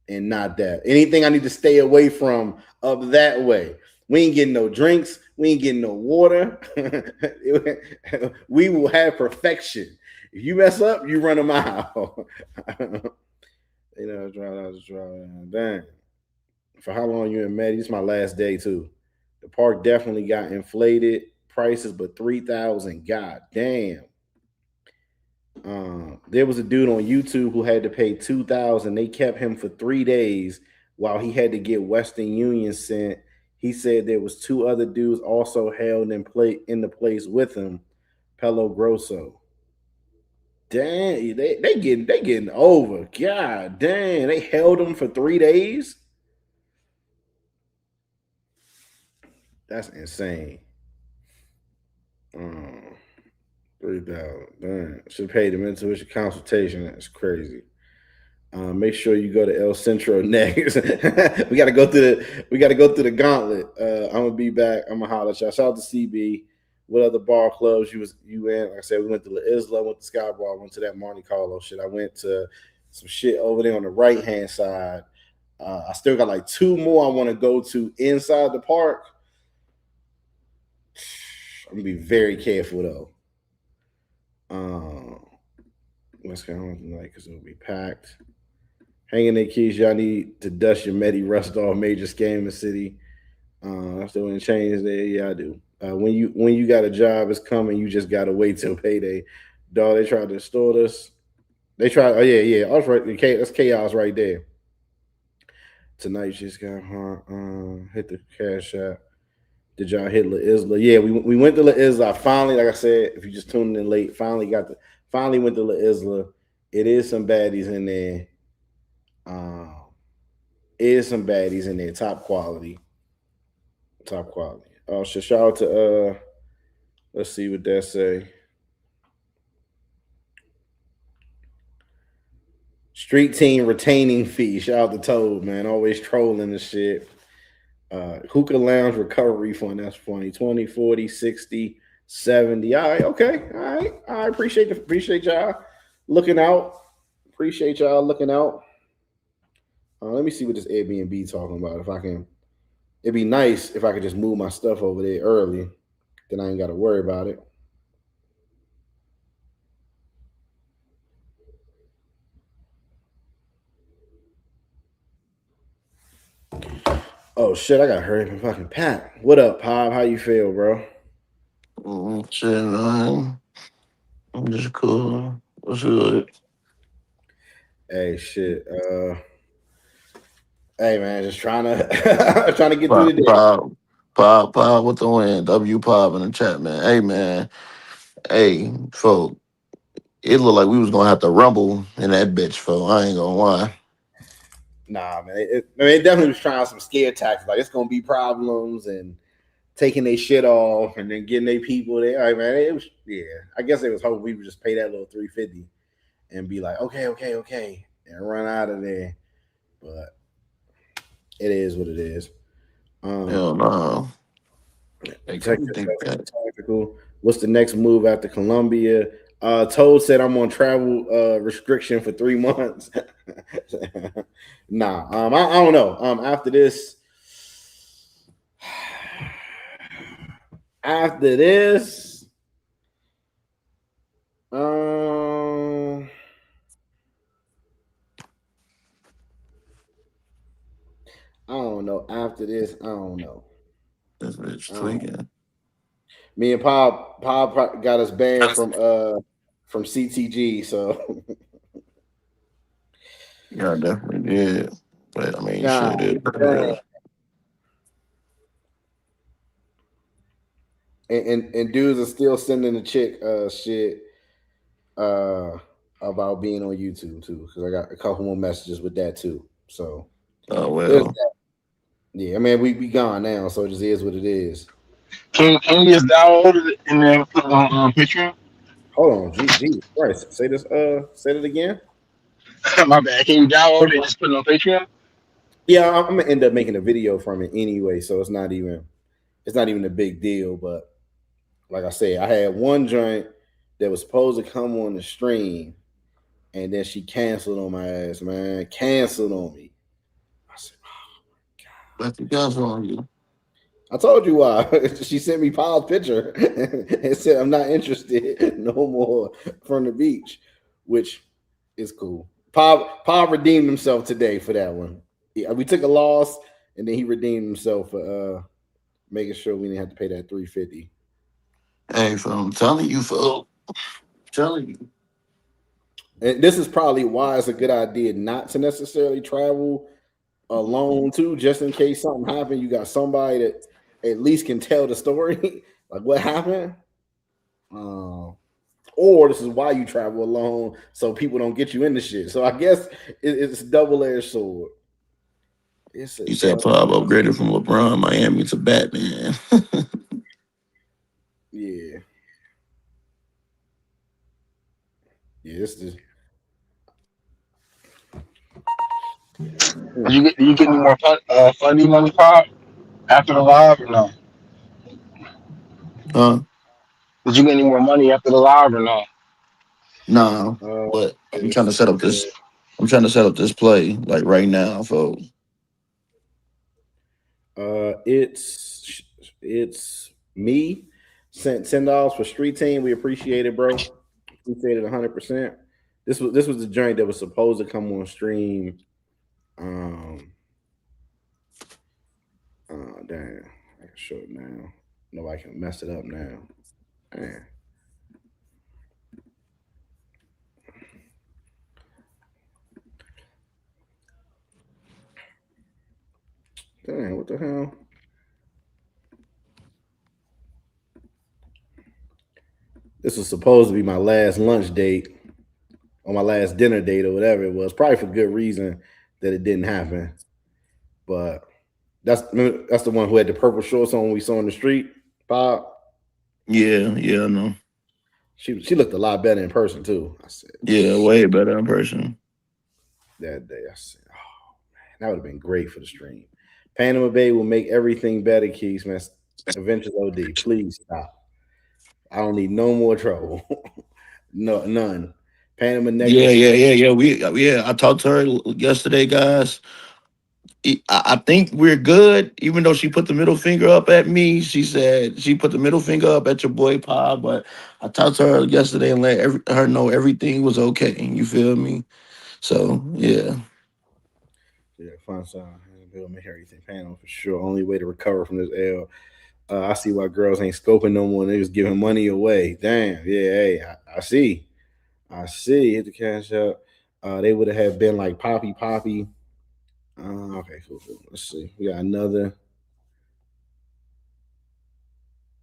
and not that. Anything I need to stay away from up that way. We ain't getting no drinks. We ain't getting no water. We will have perfection. If you mess up, you run a mile. Dang. For how long you in Maddie? It's my last day too. The park definitely got inflated prices, but 3,000. God damn. There was a dude on YouTube who had to pay 2,000. They kept him for 3 days while he had to get Western Union sent. He said there was 2 other dudes also held in the place with him. Pelo Grosso. Dang, they getting over. God dang, they held him for 3 days. That's insane. 3,000. Damn, should pay them intuition consultation. That's crazy. Make sure you go to El Centro next. we gotta go through the gauntlet. I'm gonna be back. I'm gonna holler at y'all. Shout out to CB. What other bar clubs you in? Like I said, we went to La Isla, went to Sky Bar, went to that Monte Carlo shit. I went to some shit over there on the right hand side. I still got like 2 more I want to go to inside the park. I'm gonna be very careful though. What's going on tonight? Because it'll be packed. Hanging their keys, y'all need to dust your Medi rust off major scam in the city. I still want to change there. Yeah, I do. When you got a job, it's coming. You just gotta wait till payday. Dog, they tried to extort us. They tried. Oh yeah. I was right. That's chaos right there. Tonight just got hit the cash app. Did y'all hit La Isla? Yeah, we went to La Isla. I finally, like I said, if you just tuned in late, finally went to La Isla. It is some baddies in there. Um, it is some baddies in there. Top quality. Top quality. Oh, so shout out to let's see what that say. Street team retaining fee. Shout out to Toad, man. Always trolling the shit. Hookah Lounge recovery fund. That's funny. 20, 40, 60, 70. All right, okay. All right. I appreciate y'all looking out. Appreciate y'all looking out. Let me see what this Airbnb talking about. If I can, it'd be nice if I could just move my stuff over there early. Then I ain't got to worry about it. Oh shit! I got to hurry up and fucking pack. What up, Pop? How you feel, bro? Shit, man. I'm just cool. What's good? Hey, shit. Hey man, just trying to trying to get through the Pop, day. pop, pop with the win. W pop in the chat, man. Hey, man. Hey, folk. It looked like we was gonna have to rumble in that bitch, folk. I ain't gonna lie. Nah, man. It definitely was trying some scare tactics. Like it's gonna be problems and taking their shit off and then getting their people there. Like man, it was I guess it was hoping we would just pay that little 350 and be like, okay, and run out of there. But it is what it is. Hell no. Hey, can we Texas think that? tactical. What's the next move after Colombia? Toad said I'm on travel restriction for 3 months. Nah, I don't know. After this, I don't know. After this, I don't know. This bitch I don't, tweaking. me and Pop got us banned from CTG. So Yeah, I definitely did. But I mean, nah, shit, it banned. is. And dudes are still sending the chick shit uh about being on YouTube too, because I got a couple more messages with that too. So Oh, there's well. that. Yeah, I mean we gone now, so it just is what it is. Can you just download it and then put it on Patreon? Hold on, Jesus Christ, say that again. My bad. Can you download it and just put it on Patreon? Yeah, I'm gonna end up making a video from it anyway, so it's not even a big deal. But like I said, I had one joint that was supposed to come on the stream, and then she canceled on my ass, man. Canceled on me. I said, Let the guys on you. I told you why. She sent me Paul's picture and said I'm not interested no more from the beach, which is cool. Paul redeemed himself today for that one. Yeah, we took a loss, and then he redeemed himself for making sure we didn't have to pay that 350. Hey, so I'm telling you, folk. Telling you. And this is probably why it's a good idea not to necessarily travel alone too, just in case something happened. You got somebody that at least can tell the story, like what happened. Or this is why you travel alone, so people don't get you into shit. So I guess it's a double-edged sword. It's a You said Pop upgraded from LeBron Miami to Batman. yeah, yeah. It's just Did you get any more funding money, Pop, after the live or no? Huh? Did you get any more money after the live or no? Nah. uh, But I'm trying to let's set see. up this. I'm trying to set up this play like right now, folks. It's me sent $10 for street team. We appreciate it, bro. Appreciate it 100%. This was the joint that was supposed to come on stream. Damn, I can show it now. Nobody can mess it up now. Man. Dang, what the hell? This was supposed to be my last lunch date or my last dinner date or whatever it was. Probably for good reason that it didn't happen. But that's the one who had the purple shorts on we saw on the street. Bob. Yeah, I know. She looked a lot better in person too. I said Yeah, way better in person. that day. I said, oh man, that would have been great for the stream. Panama Bay will make everything better, Keys, man. Adventures OD. Please stop. I don't need no more trouble. No, none. Panama Yeah, necklace. yeah, yeah, yeah. I talked to her yesterday, guys. I think we're good. Even though she put the middle finger up at me, she said she put the middle finger up at your boy Pa. But I talked to her yesterday and let her know everything was okay. You feel me? So yeah, Yeah, fun song. Bill may hear everything. Panama for sure. Only way to recover from this L. I see why girls ain't scoping no more. They just giving money away. Damn. Yeah. Hey, I see. I see. Hit the cash up. They would have been like Poppy. Okay, cool. Let's see. We got another.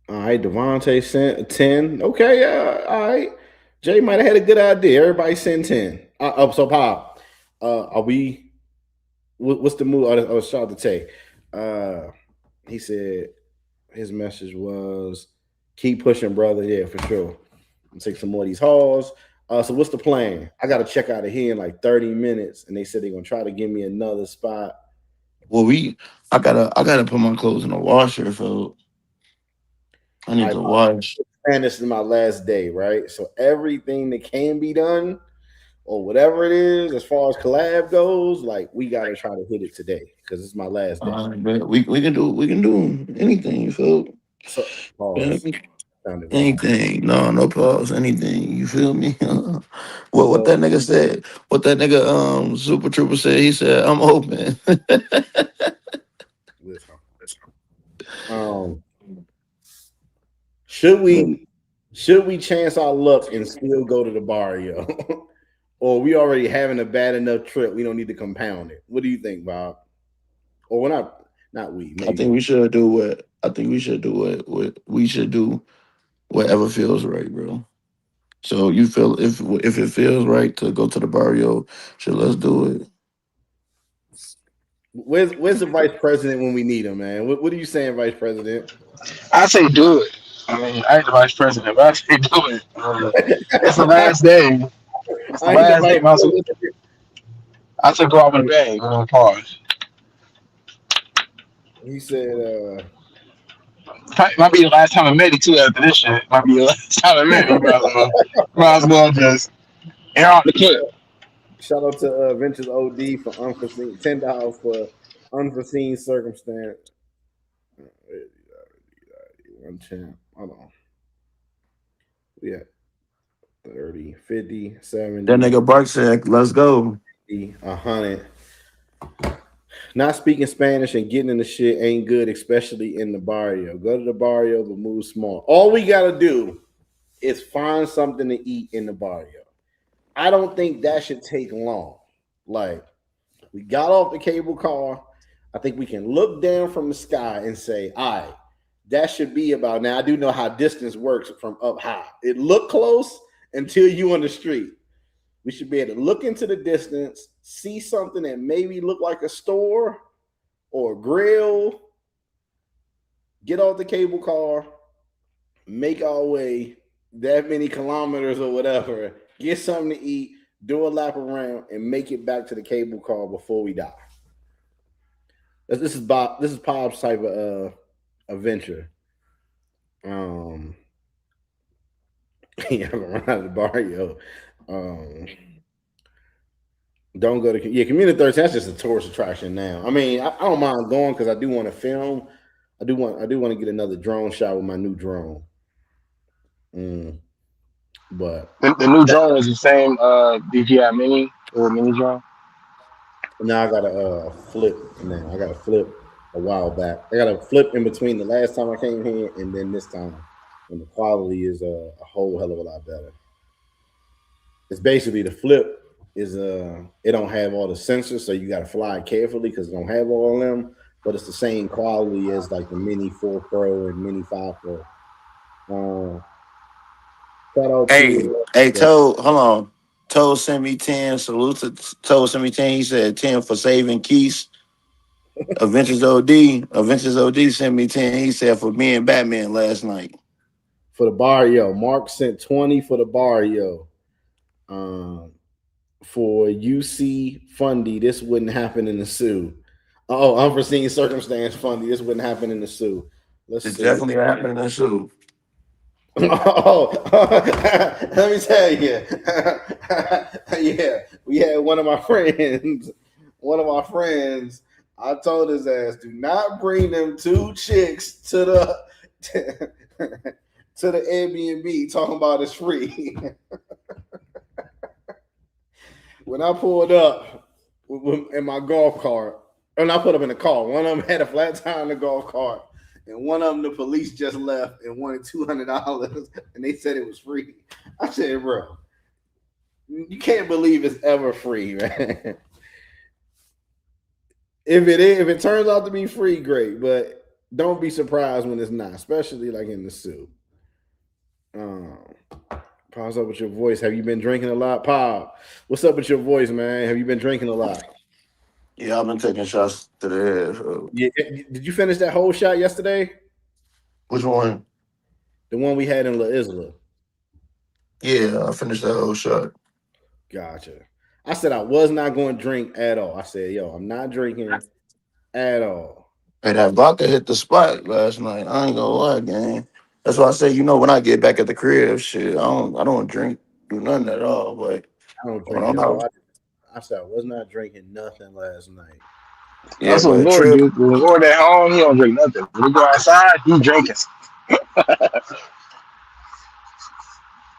All right, Devontae sent a 10. Okay, yeah, all right. Jay might have had a good idea. Everybody send 10. So Pop, are we what's the move? I was shout to take. He said his message was keep pushing, brother. Yeah, for sure. I'm take some more of these hauls. So what's the plan? I gotta check out of here in like 30 minutes, and they said they're gonna try to give me another spot. well, I gotta put my clothes in the washer, so I need I to wash. and this is my last day, right? So everything that can be done or whatever it is, as far as collab goes, like we gotta try to hit it today because it's my last day. But we can do anything. You feel? So Yeah, pause. Sounded wrong. anything. No pause. Anything. You feel me? What So that nigga said? What that nigga Super Trooper said? He said, "I'm open." listen, um, should we chance our luck and still go to the barrio, or we already having a bad enough trip? We don't need to compound it. What do you think, Bob? Or we're not we I think maybe. we should do what I think we should do what we should do whatever feels right, bro. So you feel if it feels right to go to the barrio, shit, let's do it. Where's the vice president when we need him, man? What are you saying, vice president? I say do it. I mean, I ain't the vice president, but I say do it. It's the last day. It's the I ain't the last vice day. president. I took go out with a bang. Pause. He said, Might be the last time I met you too. After this shit, might be the last time I met you. Might as well just air out the clip. shout out to Ventures OD for unforeseen $10 for unforeseen circumstance. One champ. Hold on. We at 30, 50, That 70, nigga Bark said, "Let's go." 100. Not speaking Spanish and getting in the shit ain't good, especially in the barrio. Go to the barrio, but move small. All we gotta do is find something to eat in the barrio. I don't think that should take long. Like, we got off the cable car. I think we can look down from the sky and say, all right, that should be about now. I do know how distance works from up high. It looked close until you on the street. We should be able to look into the distance, see something that maybe look like a store or a grill, get off the cable car, make our way that many kilometers or whatever, get something to eat, do a lap around, and make it back to the cable car before we die. This is Bob. This is Pop's type of adventure. Yeah, run out of the barrio. Don't go to Community 13. That's just a tourist attraction now. I mean, I don't mind going because I do want to film. I do want to get another drone shot with my new drone. But The new drone is the same DJI Mini or Mini drone. now I got a flip. Now I got a flip. a while back. I got a flip in between the last time I came here and then this time, and the quality is a whole hell of a lot better. It's basically the flip is it don't have all the sensors, so you got to fly it carefully because it don't have all of them. But it's the same quality as like the Mini 4 Pro and Mini 5 Pro. Shout out Hey, to hey, Toad, hold on. Toad sent me 10. Salute to Toad sent me 10. He said 10 for saving Keys. Adventures OD sent me 10. He said for being Batman last night. for the barrio. Mark sent 20 for the barrio. For UC Fundy, this wouldn't happen in the Sioux. Oh, unforeseen circumstance Fundy, this wouldn't happen in the Sioux. Let's It's see. definitely happening in the shoe. Oh, let me tell you. Yeah, we had one of my friends. I told his ass, do not bring them two chicks to the to the Airbnb talking about it's free. When I pulled up in my golf cart, and I put up in the car, one of them had a flat tire in the golf cart, and one of them the police just left and wanted $200, and they said it was free. I said, bro, you can't believe it's ever free, man. If it turns out to be free, great, but don't be surprised when it's not, especially like in the Sioux. Pause up with your voice. Have you been drinking a lot, Pop? What's up with your voice, man? Have you been drinking a lot? Yeah, I've been taking shots to the head. So. Yeah. Did you finish that whole shot yesterday? Which one? The one we had in La Isla. Yeah, I finished that whole shot. Gotcha. I said I was not going to drink at all. I said, yo, I'm not drinking at all. Hey, that vodka hit the spot last night. I ain't gonna lie, gang. That's why I say, when I get back at the crib, shit, I don't drink, do nothing at all. But I don't when drink I'm at all. out, I said I was not drinking nothing last night. yeah, That's what but Lord trip, do. When Lord at home, he don't drink nothing. When he go outside, he drinking. Yeah, I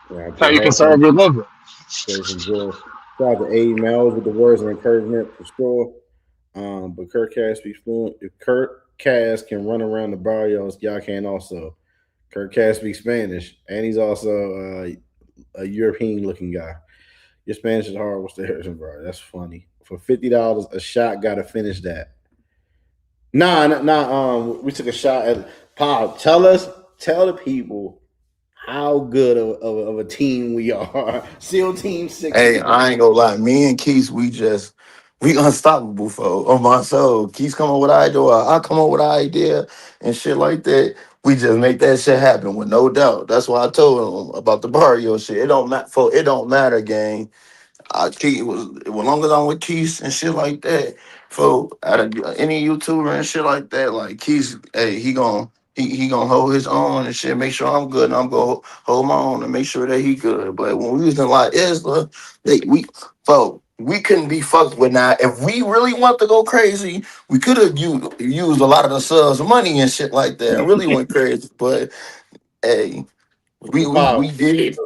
That's how just you had some conserve your liver. joy. Shout out to A Mel's with the words of encouragement for sure. But Kurt Cass speaks fluent. If Kurt Cass can run around the barrios, y'all can also. Kurt Cass speaks Spanish, and he's also a European looking guy. Your Spanish is hard. What's the Harrison, bro? That's funny. For $50 a shot, gotta finish that. Nah. We took a shot at Pop. Tell the people how good of a team we are. SEAL Team 60. hey, I ain't gonna lie. Me and Keith, we unstoppable for on my soul. Keith come up with an idea, or I come up with an idea and shit like that. We just make that shit happen with no doubt. That's why I told him about the barrio shit. It don't matter, gang. Keith was as long as I'm with Keith and shit like that. For out of any YouTuber and shit like that, like Keith, hey, he gonna hold his own and shit. Make sure I'm good, and I'm gonna hold my own and make sure that he good. But when we was in like Isla, we couldn't be fucked with. Now, if we really want to go crazy, we could have used a lot of the subs money and shit like that. And really went crazy, but hey, we Pop. did.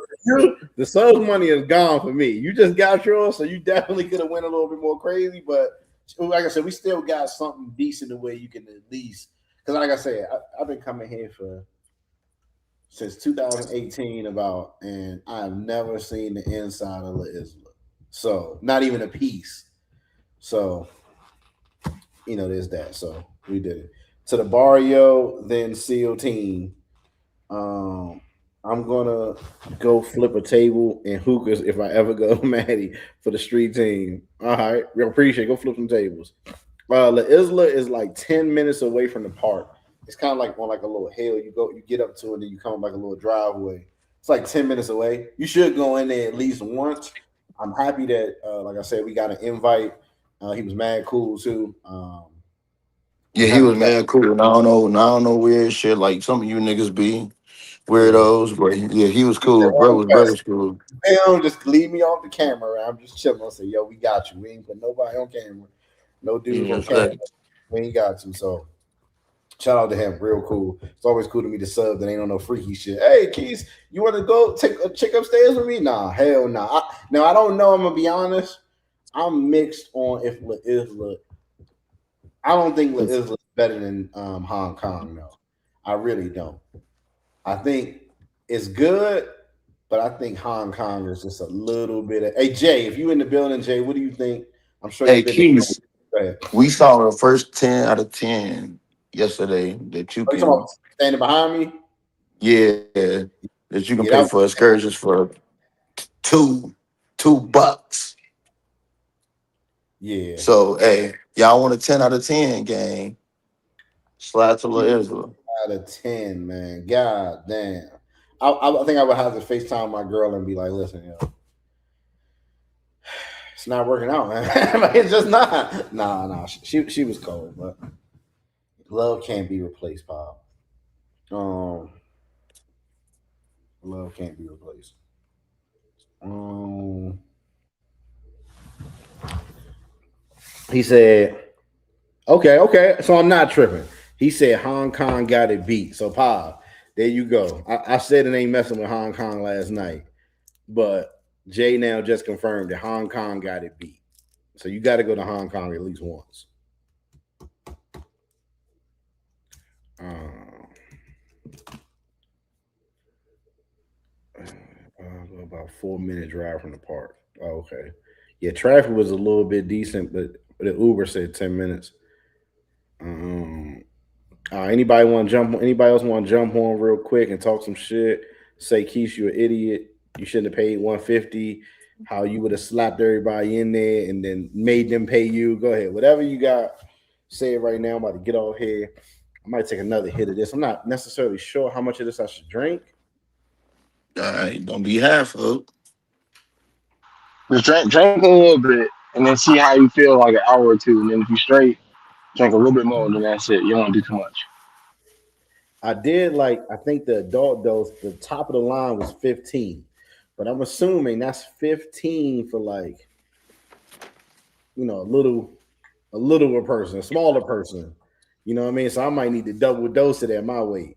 The sub money is gone for me. You just got yours, so you definitely could have went a little bit more crazy. But like I said, we still got something decent the way you can at least. Because like I said, I've been coming here since 2018 and I've never seen the inside of La Isla. So not even a piece. So there's that. So we did it. To the barrio, then SEAL Team. I'm gonna go flip a table in hookahs if I ever go Maddie for the street team. All right, we appreciate it. Go flip some tables. La Isla is like 10 minutes away from the park. It's kind of like on like a little hill. You get up to it, and then you come like a little driveway. It's like 10 minutes away. You should go in there at least once. I'm happy that, like I said, we got an invite. He was mad cool too. Yeah, he was mad cool. And I don't know weird shit like some of you niggas be weirdos, but yeah, he was cool. Brother's cool. Damn, just leave me off the camera. I'm just chilling. I say, yo, we got you. We ain't put nobody on camera. No dudes on camera. We ain't got to. So shout out to him. Real cool. It's always cool to meet the sub that ain't on no freaky shit. Hey, Keith, you want to go take a chick upstairs with me? Nah, hell nah. Now, I don't know. I'm going to be honest. I'm mixed on if La Isla. I don't think La Isla is better than Hong Kong. No, I really don't. I think it's good, but I think Hong Kong is just a little bit of. Hey Jay, if you in the building, Jay, what do you think? I'm sure Hey, you've been. Go Keith, ahead. we saw the first 10 out of 10 yesterday that you Are you talking can, about standing behind me? yeah, that you can Yeah, pay that for excursions for $2. yeah. So, hey, y'all want a 10 out of 10 game? Slide to Little Isla. Out of 10, man. God damn. I think I would have to FaceTime my girl and be like, listen, it's not working out, man. Like, it's just not. Nah. She was cold, but love can't be replaced, Pop. Um, love can't be replaced. Um, he said, okay. So I'm not tripping. He said Hong Kong got it beat. So, Pop, there you go. I said it ain't messing with Hong Kong last night, but Jay now just confirmed that Hong Kong got it beat. So you got to go to Hong Kong at least once. About 4 minute drive from the park. Oh, okay. Yeah, traffic was a little bit decent, but the Uber said 10 minutes. Anybody want to jump? Anybody else want to jump on real quick and talk some shit? Say, Keith, you an idiot. You shouldn't have paid 150. How you would have slapped everybody in there and then made them pay you. Go ahead. Whatever you got, say it right now. I'm about to get off here. I might take another hit of this. I'm not necessarily sure how much of this I should drink. All right, don't be half up. Just drink a little bit, and then see how you feel like an hour or two, and then if you straight, drink a little bit more, then that's it. You don't want to do too much. I did I think the adult dose, the top of the line was 15, but I'm assuming that's 15 for a littler person, a smaller person. You know what I mean? So I might need to double dose it at my weight.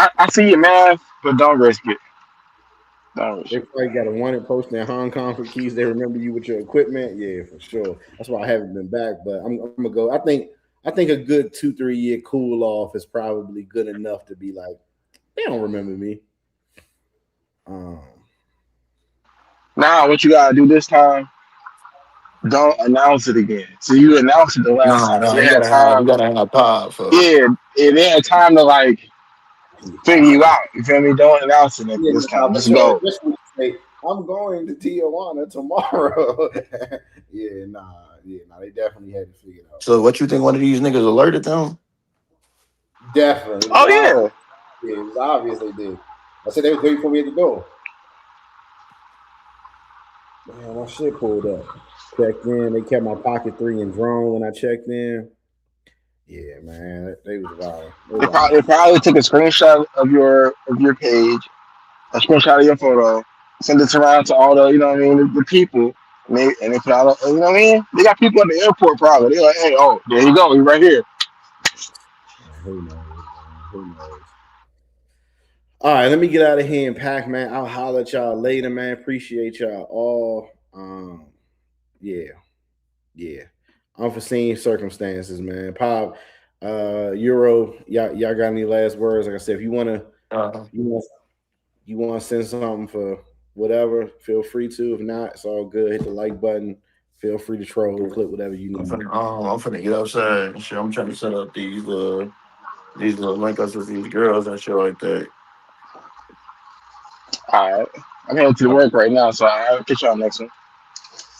I see your math, but don't risk it. Don't risk They it. probably got a wanted post in Hong Kong for keys. They remember you with your equipment. Yeah, for sure. That's why I haven't been back. But I'm gonna go. I think a good 2-3 year cool off is probably good enough to be like, they don't remember me. Now, what you gotta do this time? Don't announce it again. So you announced it the last No, time, so no, they had you time. gotta have pod for. Yeah, they had time to figure you out. You feel me? Don't announce it Yeah, this no, time. for Just sure. go. Just when you say, I'm going to Tijuana tomorrow. They definitely had to figure it out. So, what you think one of these niggas alerted them? Definitely. Oh yeah. It was obvious they did. I said they was waiting for me at the door. Man, my shit pulled up. Checked in. They kept my pocket 3 and drone when I checked in. Yeah, man. They was wild. They probably took a screenshot of your page, a screenshot of your photo, send it around to all the the people, and they put out you know what I mean. They got people at the airport probably. They're like, hey, oh, there you go, he's right here. Who knows, man? Who knows? All right, let me get out of here and pack, man. I'll holler at y'all later, man. Appreciate y'all all. Yeah. Unforeseen circumstances, man. Pop, Euro, y'all got any last words? Like I said, if you wanna you want to send something for whatever, feel free to. If not, it's all good. Hit the like button. Feel free to troll, clip whatever you need. I'm finna get outside and shit. I'm trying to set up these little link ups with these girls and shit like that. All right, I'm heading to work right now, so I'll catch y'all next one.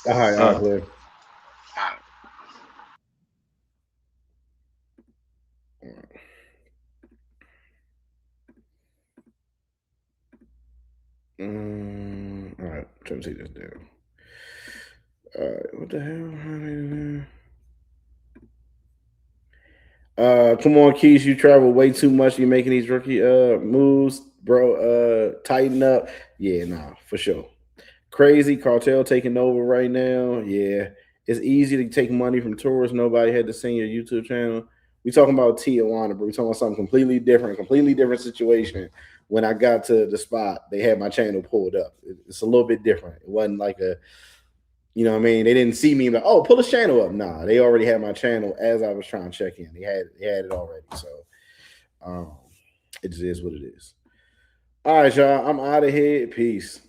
All right, clear. All right, trying to take this down. All right, what the hell? Come on, Keys. You travel way too much. You're making these rookie moves, bro. Tighten up. Yeah, nah, for sure. Crazy cartel taking over right now. Yeah, it's easy to take money from tourists. Nobody had to send your YouTube channel. We talking about Tijuana, but we talking about something completely different situation. When I got to the spot, they had my channel pulled up. It's a little bit different. It wasn't like You know what I mean? They didn't see me like, oh, pull this channel up. Nah, they already had my channel as I was trying to check in. They had it already. So it just is what it is. All right, y'all. I'm out of here. Peace.